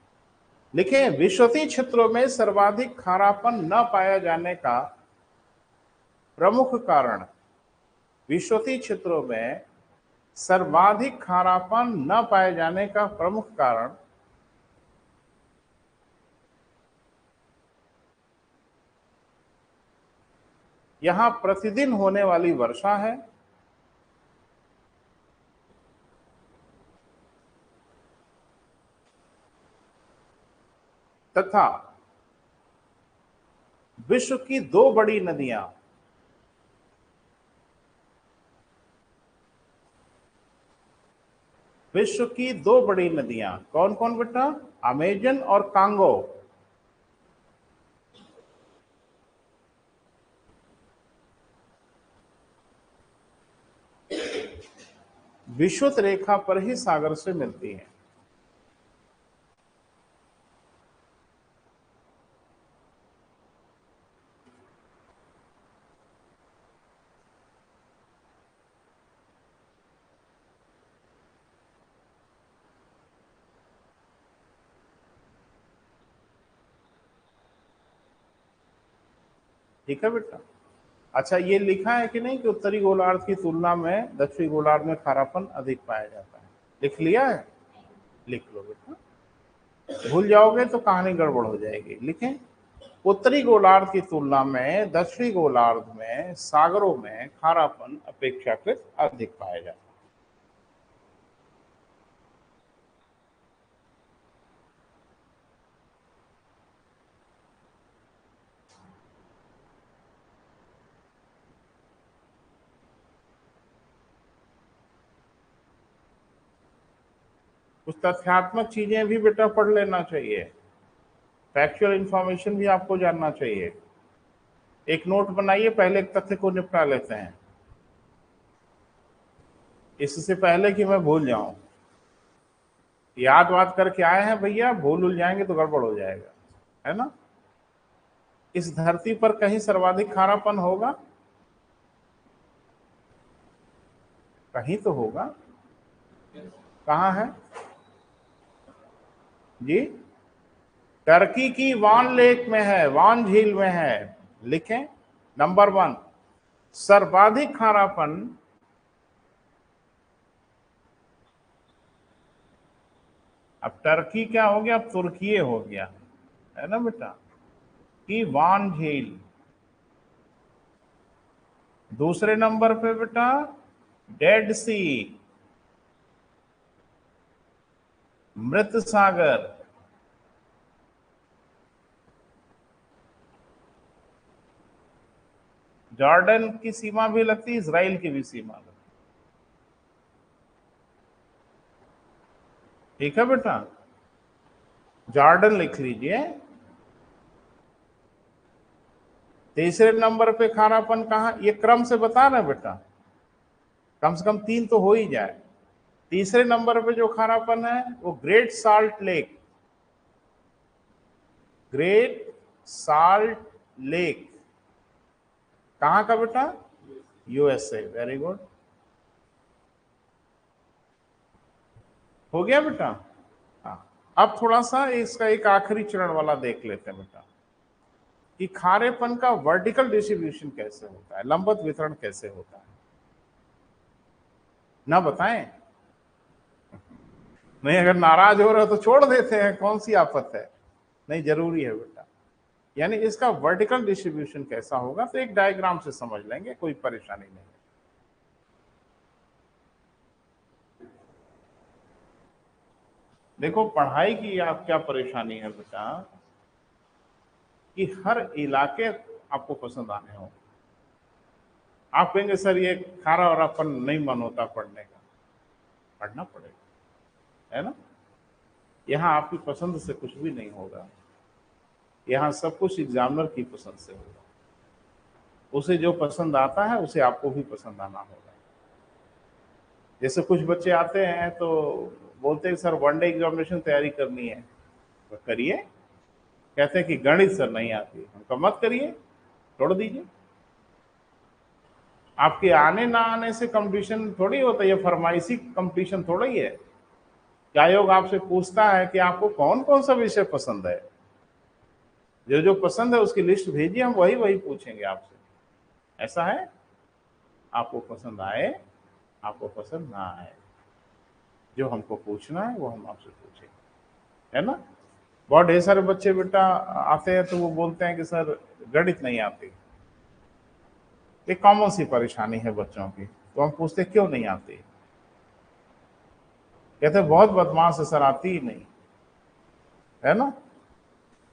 लिखें, विषुवतीय क्षेत्रों में सर्वाधिक खारापन न पाया जाने का प्रमुख कारण, विषुवतीय क्षेत्रों में सर्वाधिक खारापन न पाए जाने का प्रमुख कारण यहां प्रतिदिन होने वाली वर्षा है तथा विश्व की दो बड़ी नदियां, विश्व की दो बड़ी नदियां कौन कौन बेटा? अमेजन और कांगो, विषुवत रेखा पर ही सागर से मिलती है। ठीक है बेटा? अच्छा, ये लिखा है कि नहीं कि उत्तरी गोलार्ध की तुलना में दक्षिणी गोलार्ध में खारापन अधिक पाया जाता है? लिख लिया है? लिख लो बेटा, भूल जाओगे तो कहानी गड़बड़ हो जाएगी। लिखें, उत्तरी गोलार्ध की तुलना में दक्षिणी गोलार्ध में सागरों में खारापन अपेक्षाकृत अधिक पाया जाता है। कुछ तथ्यात्मक चीजें भी बेटा पढ़ लेना चाहिए, फैक्चुअल इंफॉर्मेशन भी आपको जानना चाहिए। एक नोट बनाइए, पहले एक तथ्य को निपटा लेते हैं, इससे पहले कि मैं भूल जाऊं। याद वाद करके आए हैं भैया, भूल जाएंगे तो गड़बड़ हो जाएगा, है ना? इस धरती पर कहीं सर्वाधिक खारापन होगा? कहीं तो होगा। कहाँ है जी? टर्की की वान लेक में है, वान झील में है। लिखें, नंबर 1, सर्वाधिक खारापन अब टर्की क्या हो गया, अब तुर्की हो गया, है ना बेटा। कि वान झील। दूसरे नंबर पे बेटा डेड सी, मृत सागर। जॉर्डन की सीमा भी लगती है, इजराइल की भी सीमा लगती है। ठीक है बेटा, जॉर्डन लिख लीजिए। तीसरे नंबर पे खारापन कहाँ, ये क्रम से बता रहे हैं बेटा, कम से कम 3 तो हो ही जाए। तीसरे नंबर पे जो खारापन है वो great salt lake, great salt lake. कहाँ का बेटा, यूएसए। वेरी गुड, हो गया बेटा। हाँ, अब थोड़ा सा इसका एक आखिरी चरण वाला देख लेते हैं बेटा, कि खारेपन का वर्टिकल डिस्ट्रीब्यूशन कैसे होता है, लंबवत वितरण कैसे होता है। ना बताएं? नहीं, अगर नाराज हो रहे हो तो छोड़ देते हैं, कौन सी आफत है। नहीं, जरूरी है बेटा। यानी इसका वर्टिकल डिस्ट्रीब्यूशन कैसा होगा तो एक डायग्राम से समझ लेंगे, कोई परेशानी नहीं। देखो, पढ़ाई की आप क्या परेशानी है बेटा, कि हर इलाके आपको पसंद आने हो। आप कहेंगे सर ये खारा और अपन नहीं मन होता पढ़ने का, पढ़ना पड़ेगा, है ना। यहाँ आपकी पसंद से कुछ भी नहीं होगा, यहाँ सब कुछ एग्जामिनर की पसंद से होगा। उसे जो पसंद आता है उसे आपको भी पसंद आना होगा। जैसे कुछ बच्चे आते हैं तो बोलते हैं सर वनडे एग्जामिनेशन तैयारी करनी है, तो करिए। कहते हैं कि गणित सर नहीं आती, हमको मत करिए, छोड़ दीजिए। आपके आने ना आने से कंपटीशन थोड़ी होता है, ये फरमाइशी कंपटीशन थोड़ा ही है। क्या आयोग आपसे पूछता है कि आपको कौन कौन सा विषय पसंद है, जो जो पसंद है उसकी लिस्ट भेजिए, हम वही वही पूछेंगे आपसे। ऐसा है, आपको पसंद आए आपको पसंद ना आए, जो हमको पूछना है वो हम आपसे पूछेंगे, है ना। बहुत ढेर सारे बच्चे बेटा आते हैं तो वो बोलते हैं कि सर गणित नहीं आती। एक कॉमन सी परेशानी है बच्चों की, तो हम पूछते क्यों नहीं आती। कहते बहुत बदमाश है सर, आती ही नहीं, है ना।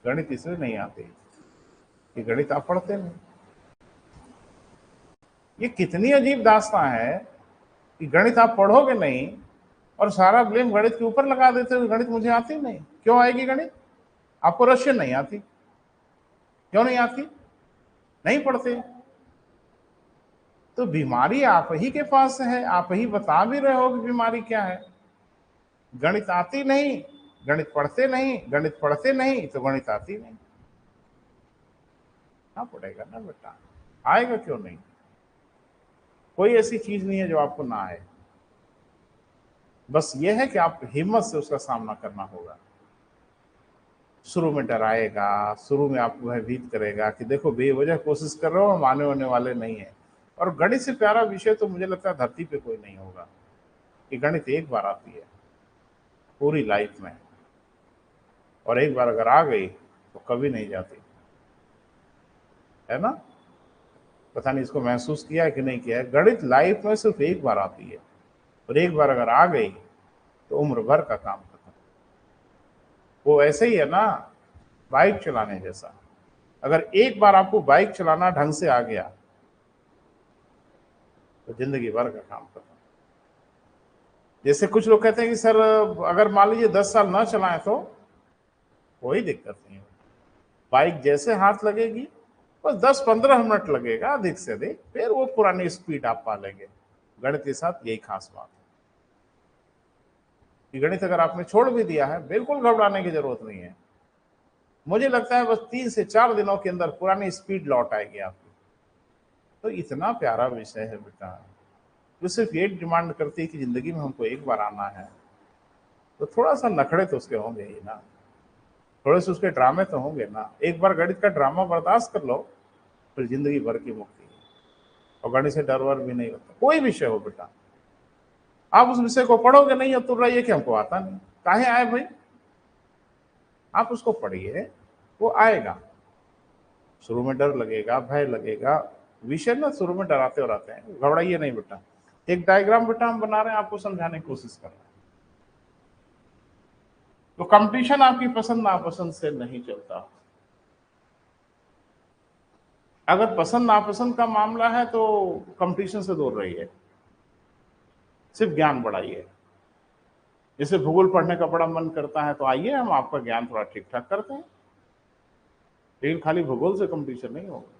गणित इसलिए नहीं आती कि गणित आप पढ़ते नहीं। ये कितनी अजीब दास्तां है कि गणित आप पढ़ोगे नहीं और सारा ब्लेम गणित के ऊपर लगा देते हो, गणित मुझे आती नहीं। क्यों आएगी गणित? आपको रशियन नहीं आती, क्यों नहीं आती? नहीं पढ़ते। तो बीमारी आप ही के पास है, आप ही बता भी रहे हो कि बीमारी क्या है। गणित आती नहीं, गणित पढ़ते नहीं, गणित पढ़ते नहीं तो गणित आती नहीं। ना पड़ेगा ना बेटा, आएगा क्यों नहीं। कोई ऐसी चीज नहीं है जो आपको ना आए, बस ये है कि आप हिम्मत से उसका सामना करना होगा। शुरू में डराएगा, शुरू में आपको भयभीत करेगा कि देखो बेवजह कोशिश कर रहे हो, हम आने होने वाले नहीं है। और गणित से प्यारा विषय तो मुझे लगता है धरती पे कोई नहीं होगा, कि गणित एक बार आती है पूरी लाइफ में, और एक बार अगर आ गई तो कभी नहीं जाती, है ना। पता नहीं इसको महसूस किया है कि नहीं किया है, गणित लाइफ में सिर्फ एक बार आती है, और एक बार अगर आ गई तो उम्र भर का काम खत्म। वो ऐसे ही है ना, बाइक चलाने जैसा। अगर एक बार आपको बाइक चलाना ढंग से आ गया तो जिंदगी भर का काम खत्म। जैसे कुछ लोग कहते हैं कि सर अगर मान लीजिए 10 साल ना चलाएं तो कोई दिक्कत नहीं है। बाइक जैसे हाथ लगेगी बस 10-15 मिनट लगेगा अधिक से अधिक, फिर वो पुरानी स्पीड आप पा लेंगे। गणित के साथ यही खास बात है कि गणित अगर आपने छोड़ भी दिया है, बिल्कुल घबराने की जरूरत नहीं है। मुझे लगता है बस 3 से 4 दिनों के अंदर पुरानी स्पीड लौट आएगी आपकी। तो इतना प्यारा विषय है बेटा, जो सिर्फ ये डिमांड करती है कि जिंदगी में हमको एक बार आना है, तो थोड़ा सा नखड़े तो उसके होंगे ही ना, थोड़े से उसके ड्रामे तो होंगे ना। एक बार गणित का ड्रामा बर्दाश्त कर लो, फिर जिंदगी भर की मुक्ति है। और गणित से डर वर भी नहीं होता, कोई विषय हो बेटा। आप उस विषय को पढ़ोगे नहीं तो रहिए कि हमको आता नहीं, काहे आए भाई, आप उसको पढ़िए, वो आएगा। शुरू में डर लगेगा, भय लगेगा, विषय ना शुरू में डराते हो रहते हैं, घबराइए नहीं बेटा। एक डायग्राम बेटा हम बना रहे हैं, आपको समझाने की कोशिश कर रहे हैं। तो कंपटीशन आपकी पसंद नापसंद से नहीं चलता। अगर पसंद नापसंद का मामला है तो कंपटीशन से दूर रहिए, सिर्फ ज्ञान बढ़ाइए। जैसे भूगोल पढ़ने का बड़ा मन करता है तो आइए, हम आपका ज्ञान थोड़ा ठीक ठाक करते हैं, लेकिन खाली भूगोल से कंपटीशन नहीं होगा,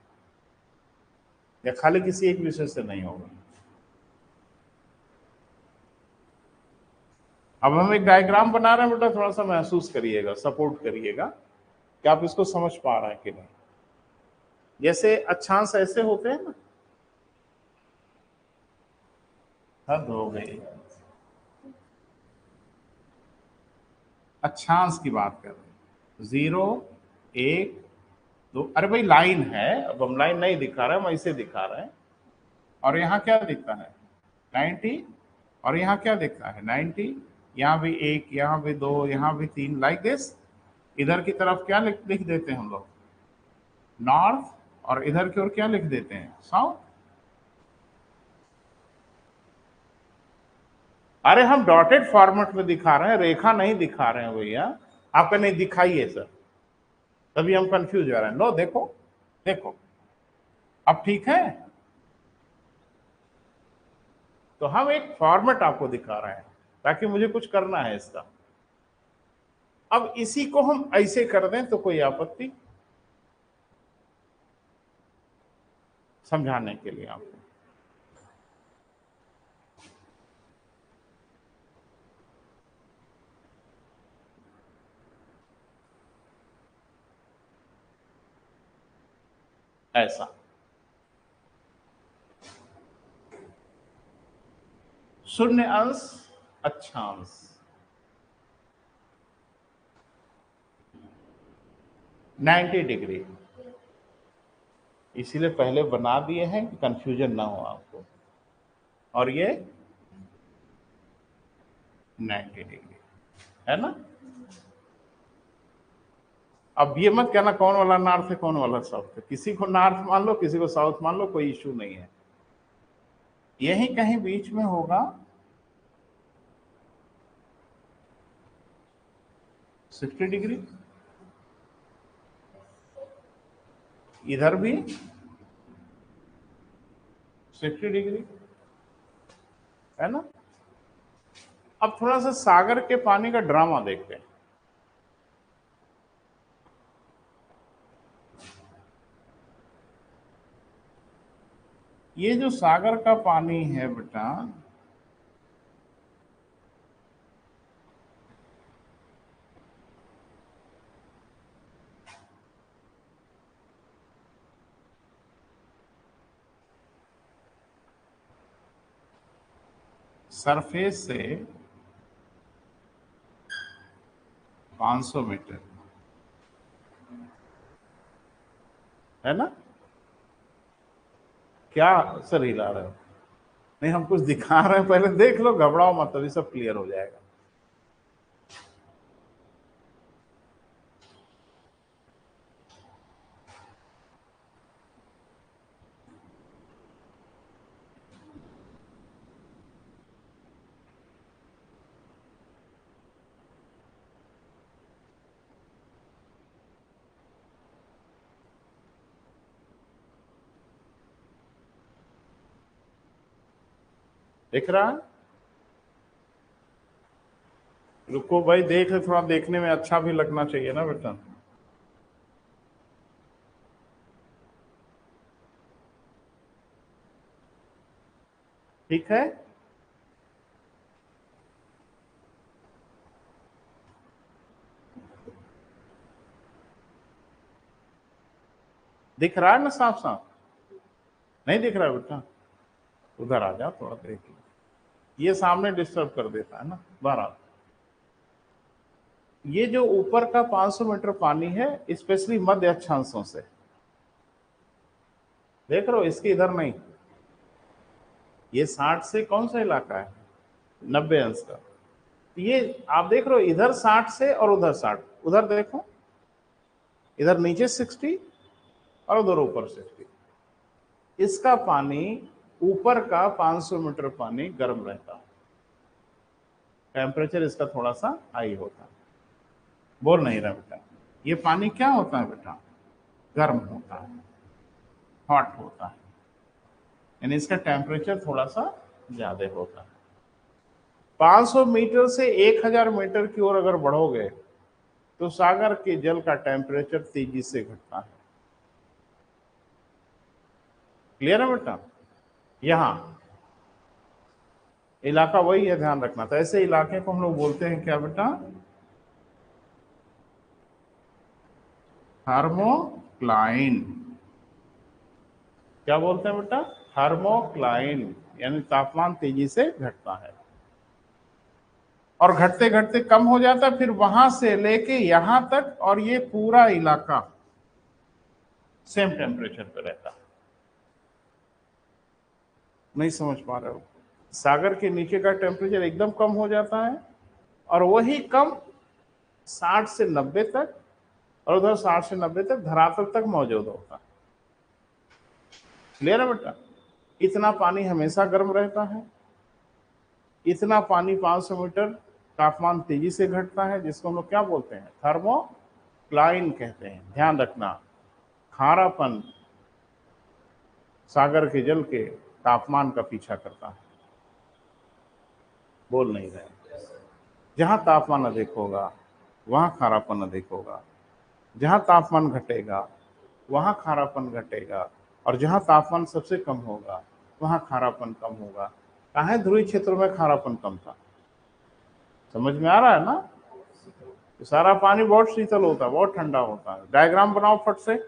या खाली किसी एक विषय से नहीं होगा। अब हम एक डायग्राम बना रहे हैं बेटा, थोड़ा सा महसूस करिएगा, सपोर्ट करिएगा कि आप इसको समझ पा रहे हैं कि नहीं। जैसे अक्षांश ऐसे होते हैं ना, हद हो गई, अक्षांश की बात कर रहे हैं, 0 1 2, अरे भाई लाइन है, अब हम लाइन नहीं दिखा रहे, हम ऐसे दिखा रहे हैं। और यहाँ क्या दिखता है 90, और यहाँ क्या दिखता है 90, यहाँ भी 1, यहाँ भी 2, यहाँ भी 3, लाइक दिस। इधर की तरफ क्या लिख देते हैं हम लोग, नॉर्थ, और इधर की ओर क्या लिख देते हैं, साउथ। अरे हम डॉटेड फॉर्मेट में दिखा रहे हैं, रेखा नहीं दिखा रहे हैं भैया। आपका नहीं दिखाइए सर, तभी हम कंफ्यूज हो रहे हैं। लो देखो, देखो अब ठीक है। तो हम एक फॉर्मेट आपको दिखा रहे हैं ताकि मुझे कुछ करना है इसका। अब इसी को हम ऐसे कर दें तो कोई आपत्ति, समझाने के लिए आपको। ऐसा शून्य अंश अक्षांश, नाइन्टी डिग्री, इसीलिए पहले बना दिए हैं कि कंफ्यूजन ना हो आपको। और ये 90 डिग्री है ना। अब ये मत कहना कौन वाला नॉर्थ है कौन वाला साउथ है, किसी को नॉर्थ मान लो, किसी को साउथ मान लो, कोई इश्यू नहीं है। यही कहीं बीच में होगा 60 डिग्री, इधर भी 60 डिग्री, है ना। अब थोड़ा सा सागर के पानी का ड्रामा देखते हैं। ये जो सागर का पानी है बेटा, सरफेस से 500 मीटर, है ना। क्या सर हिला रहे हो, नहीं हम कुछ दिखा रहे हैं, पहले देख लो, घबराओ मत, तभी सब क्लियर हो जाएगा। दिख रहा है, रुको भाई देख ले, थोड़ा देखने में अच्छा भी लगना चाहिए ना बेटा। ठीक है, दिख रहा है ना साफ साफ, नहीं दिख रहा है बेटा, उधर आ जाओ थोड़ा देख लो, ये सामने डिस्टर्ब कर देता है ना। बारह, ये जो ऊपर का 500 मीटर पानी है, स्पेशली मध्य अक्षांशों से, देख रहे हो, इसके इधर नहीं, ये 60 से कौन सा इलाका है, 90 अंश का, ये आप देख रहे हो, इधर 60 से और उधर 60, उधर देखो, इधर नीचे 60 और उधर ऊपर 60। इसका पानी, ऊपर का 500 मीटर पानी गर्म रहता है, टेम्परेचर इसका थोड़ा सा हाई होता है। बोल नहीं रहा बेटा, ये पानी क्या होता है बेटा, गर्म होता है, हॉट होता है, यानी इसका टेम्परेचर थोड़ा सा ज्यादा होता है। 500 मीटर से 1000 मीटर की ओर अगर बढ़ोगे तो सागर के जल का टेम्परेचर तेजी से घटता है। क्लियर है बेटा? यहां इलाका वही है, ध्यान रखना। तो ऐसे इलाके को हम लोग बोलते हैं क्या बेटा, थर्मोक्लाइन। क्या बोलते हैं बेटा, थर्मोक्लाइन, यानी तापमान तेजी से घटता है और घटते घटते कम हो जाता है, फिर वहां से लेके यहां तक और ये पूरा इलाका सेम टेम्परेचर पे रहता है। नहीं समझ पा रहे हो? सागर के नीचे का टेम्परेचर एकदम कम हो जाता है और वही कम 60 से 90 तक और उधर 60 से 90 तक धरातल तक मौजूद होता है। क्लियर है बेटा? इतना पानी हमेशा गर्म रहता है, इतना पानी 500 मीटर तापमान तेजी से घटता है, जिसको हम लोग क्या बोलते हैं, थर्मोक्लाइन कहते हैं। ध्यान रखना, खारापन सागर के जल के तापमान का पीछा करता है। बोल नहीं रहे? जहां तापमान अधिक होगा वहां खारापन अधिक होगा, जहां तापमान घटेगा वहां खारापन घटेगा, और जहां तापमान सबसे कम होगा वहां खारापन कम होगा। कहाँ ध्रुवीय क्षेत्रों में खारापन कम था? समझ में आ रहा है ना? सारा पानी बहुत शीतल होता है, बहुत ठंडा होता है। डायग्राम बनाओ फट से।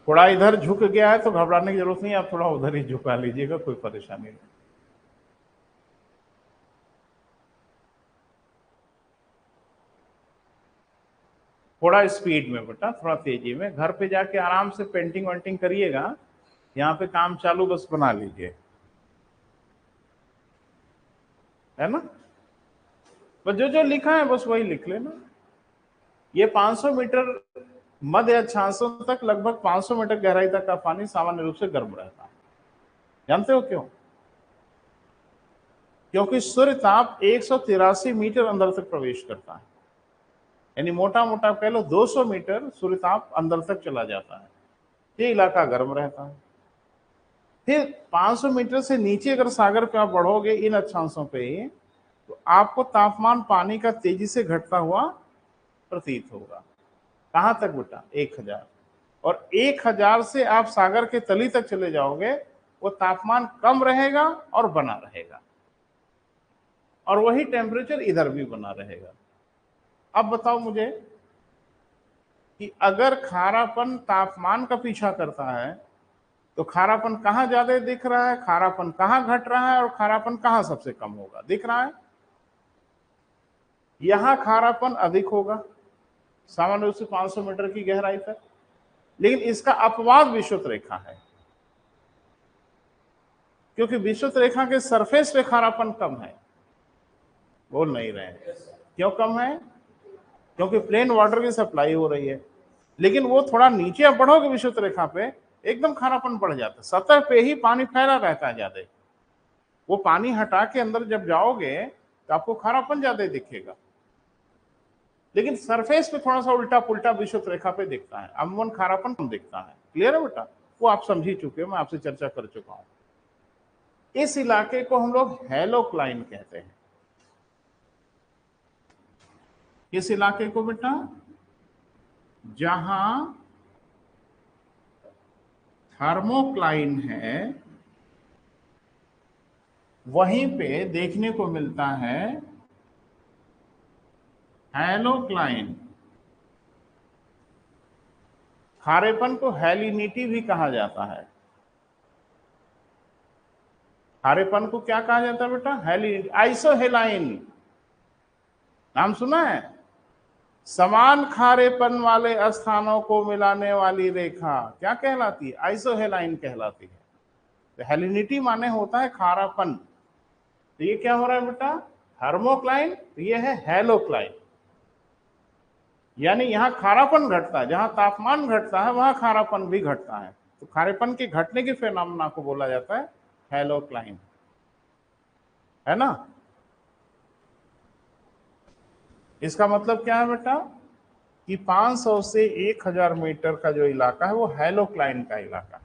थोड़ा इधर झुक गया है तो घबराने की जरूरत नहीं, आप थोड़ा उधर ही झुका लीजिएगा, कोई परेशानी नहीं। थोड़ा स्पीड में बेटा, थोड़ा तेजी में। घर पे जाके आराम से पेंटिंग वेंटिंग करिएगा, यहाँ पे काम चालू बस बना लीजिए, है ना? बस जो जो लिखा है बस वही लिख लेना। ये 500 मीटर मध्य अक्षांशों तक, लगभग 500 मीटर गहराई तक का पानी सामान्य रूप से गर्म रहता है। जानते हो क्यों? क्योंकि सूर्य ताप 183 मीटर अंदर तक प्रवेश करता है, यानी मोटा मोटा कह लो 200 मीटर सूर्य ताप अंदर तक चला जाता है। ये इलाका गर्म रहता है। फिर 500 मीटर से नीचे अगर सागर पे आप बढ़ोगे इन अक्षांशों पे, तो आपको तापमान पानी का तेजी से घटता हुआ प्रतीत होगा। कहां तक बेटा? 1000। और 1000 से आप सागर के तली तक चले जाओगे, वो तापमान कम रहेगा और बना रहेगा, और वही टेम्परेचर इधर भी बना रहेगा। अब बताओ मुझे कि अगर खारापन तापमान का पीछा करता है तो खारापन कहां ज्यादा दिख रहा है, खारापन कहां घट रहा है, और खारापन कहां सबसे कम होगा दिख रहा है? यहां खारापन अधिक होगा, सामान्य रूप से 500 मीटर की गहराई तक, लेकिन इसका अपवाद विषुवत रेखा है, क्योंकि विषुवत रेखा के सरफेस पे खारापन कम है। बोल नहीं रहे हैं? क्यों कम है? क्योंकि प्लेन वाटर की सप्लाई हो रही है। लेकिन वो थोड़ा नीचे आप बढ़ोगे विषुवत रेखा पे, एकदम खारापन बढ़ जाता है। सतह पे ही पानी फैला रहता है ज्यादा, वो पानी हटा के अंदर जब जाओगे तो आपको खारापन ज्यादा दिखेगा, लेकिन सरफेस पे थोड़ा सा उल्टा पुल्टा विषुवत रेखा पे दिखता है, अमूमन खारापन कम दिखता है। क्लियर है बेटा? वो आप समझ ही चुके हो, मैं आपसे चर्चा कर चुका हूं। इस इलाके को हम लोग हेलोक्लाइन कहते हैं। इस इलाके को बेटा, जहां थर्मोक्लाइन है वहीं पे देखने को मिलता है हैलोक्लाइन। खारेपन को हैलिनिटी भी कहा जाता है। खारेपन को क्या कहा जाता है बेटा? हैली आइसोहेलाइन, नाम सुना है? समान खारेपन वाले स्थानों को मिलाने वाली रेखा क्या कहलाती है? आइसोहेलाइन कहलाती है। तो हेलिनिटी माने होता है खारापन। तो ये क्या हो रहा है बेटा? थर्मोक्लाइन, तो ये है हैलोक्लाइन। यानी यहां खारापन घटता है, जहां तापमान घटता है वहां खारापन भी घटता है। तो खारेपन के घटने के फेनोमेना को बोला जाता है हैलोक्लाइन, है ना? इसका मतलब क्या है बेटा कि 500 से 1000 मीटर का जो इलाका है वो हैलोक्लाइन का इलाका है।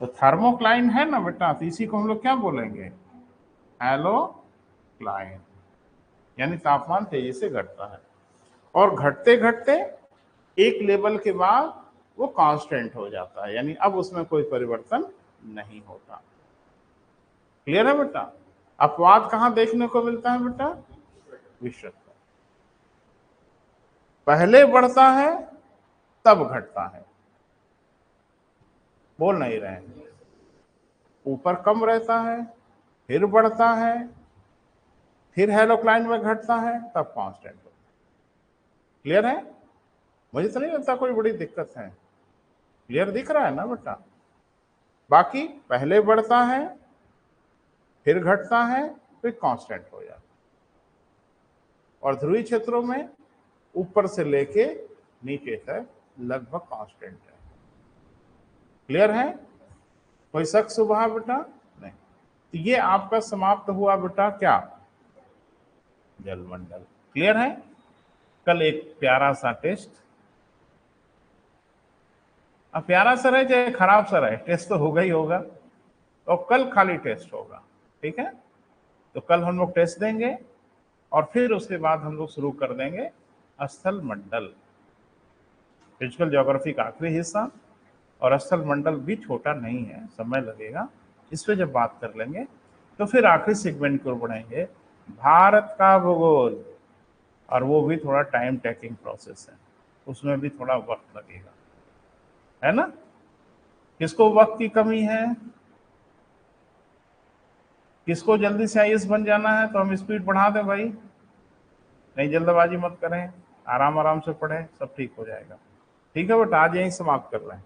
तो थर्मोक्लाइन है ना बेटा, तो इसी को हम लोग क्या बोलेंगे? हैलोक्लाइन। यानी तापमान तेजी से घटता है और घटते घटते एक लेवल के बाद वो कांस्टेंट हो जाता है, यानी अब उसमें कोई परिवर्तन नहीं होता। क्लियर है बेटा? अपवाद कहां देखने को मिलता है बेटा? विश्व पर। पहले बढ़ता है तब घटता है, बोल नहीं रहे हैं। ऊपर कम रहता है, फिर बढ़ता है, फिर हैलोक्लाइन में घटता है, तब कांस्टेंट होता है। क्लियर है? मुझे तो नहीं लगता कोई बड़ी दिक्कत है। क्लियर दिख रहा है ना बेटा? बाकी पहले बढ़ता है, फिर घटता है, फिर कांस्टेंट हो जाता है। और ध्रुवीय क्षेत्रों में ऊपर से लेके नीचे तक लगभग कांस्टेंट है। क्लियर है? कोई शक सुबह बेटा? नहीं। तो ये आपका समाप्त हुआ बेटा क्या? जलमंडल। क्लियर है? कल एक प्यारा सा टेस्ट, अब प्यारा सा रहे चाहे खराब सा रहे, टेस्ट तो होगा ही होगा। और कल खाली टेस्ट होगा, ठीक है? तो कल हम लोग टेस्ट देंगे और फिर उसके बाद हम लोग शुरू कर देंगे स्थल मंडल, फिजिकल ज्योग्राफी का आखिरी हिस्सा। और स्थल मंडल भी छोटा नहीं है, समय लगेगा। इस पे जब बात कर लेंगे तो फिर आखिरी सेगमेंट की ओर बढ़ेंगे, भारत का भूगोल। और वो भी थोड़ा टाइम टेकिंग प्रोसेस है, उसमें भी थोड़ा वक्त लगेगा, है ना? किसको वक्त की कमी है? किसको जल्दी से आईएएस बन जाना है? तो हम स्पीड बढ़ा दें भाई, नहीं जल्दबाजी मत करें, आराम आराम से पढ़ें, सब ठीक हो जाएगा। ठीक है बेटा, आज यहीं समाप्त कर रहे हैं।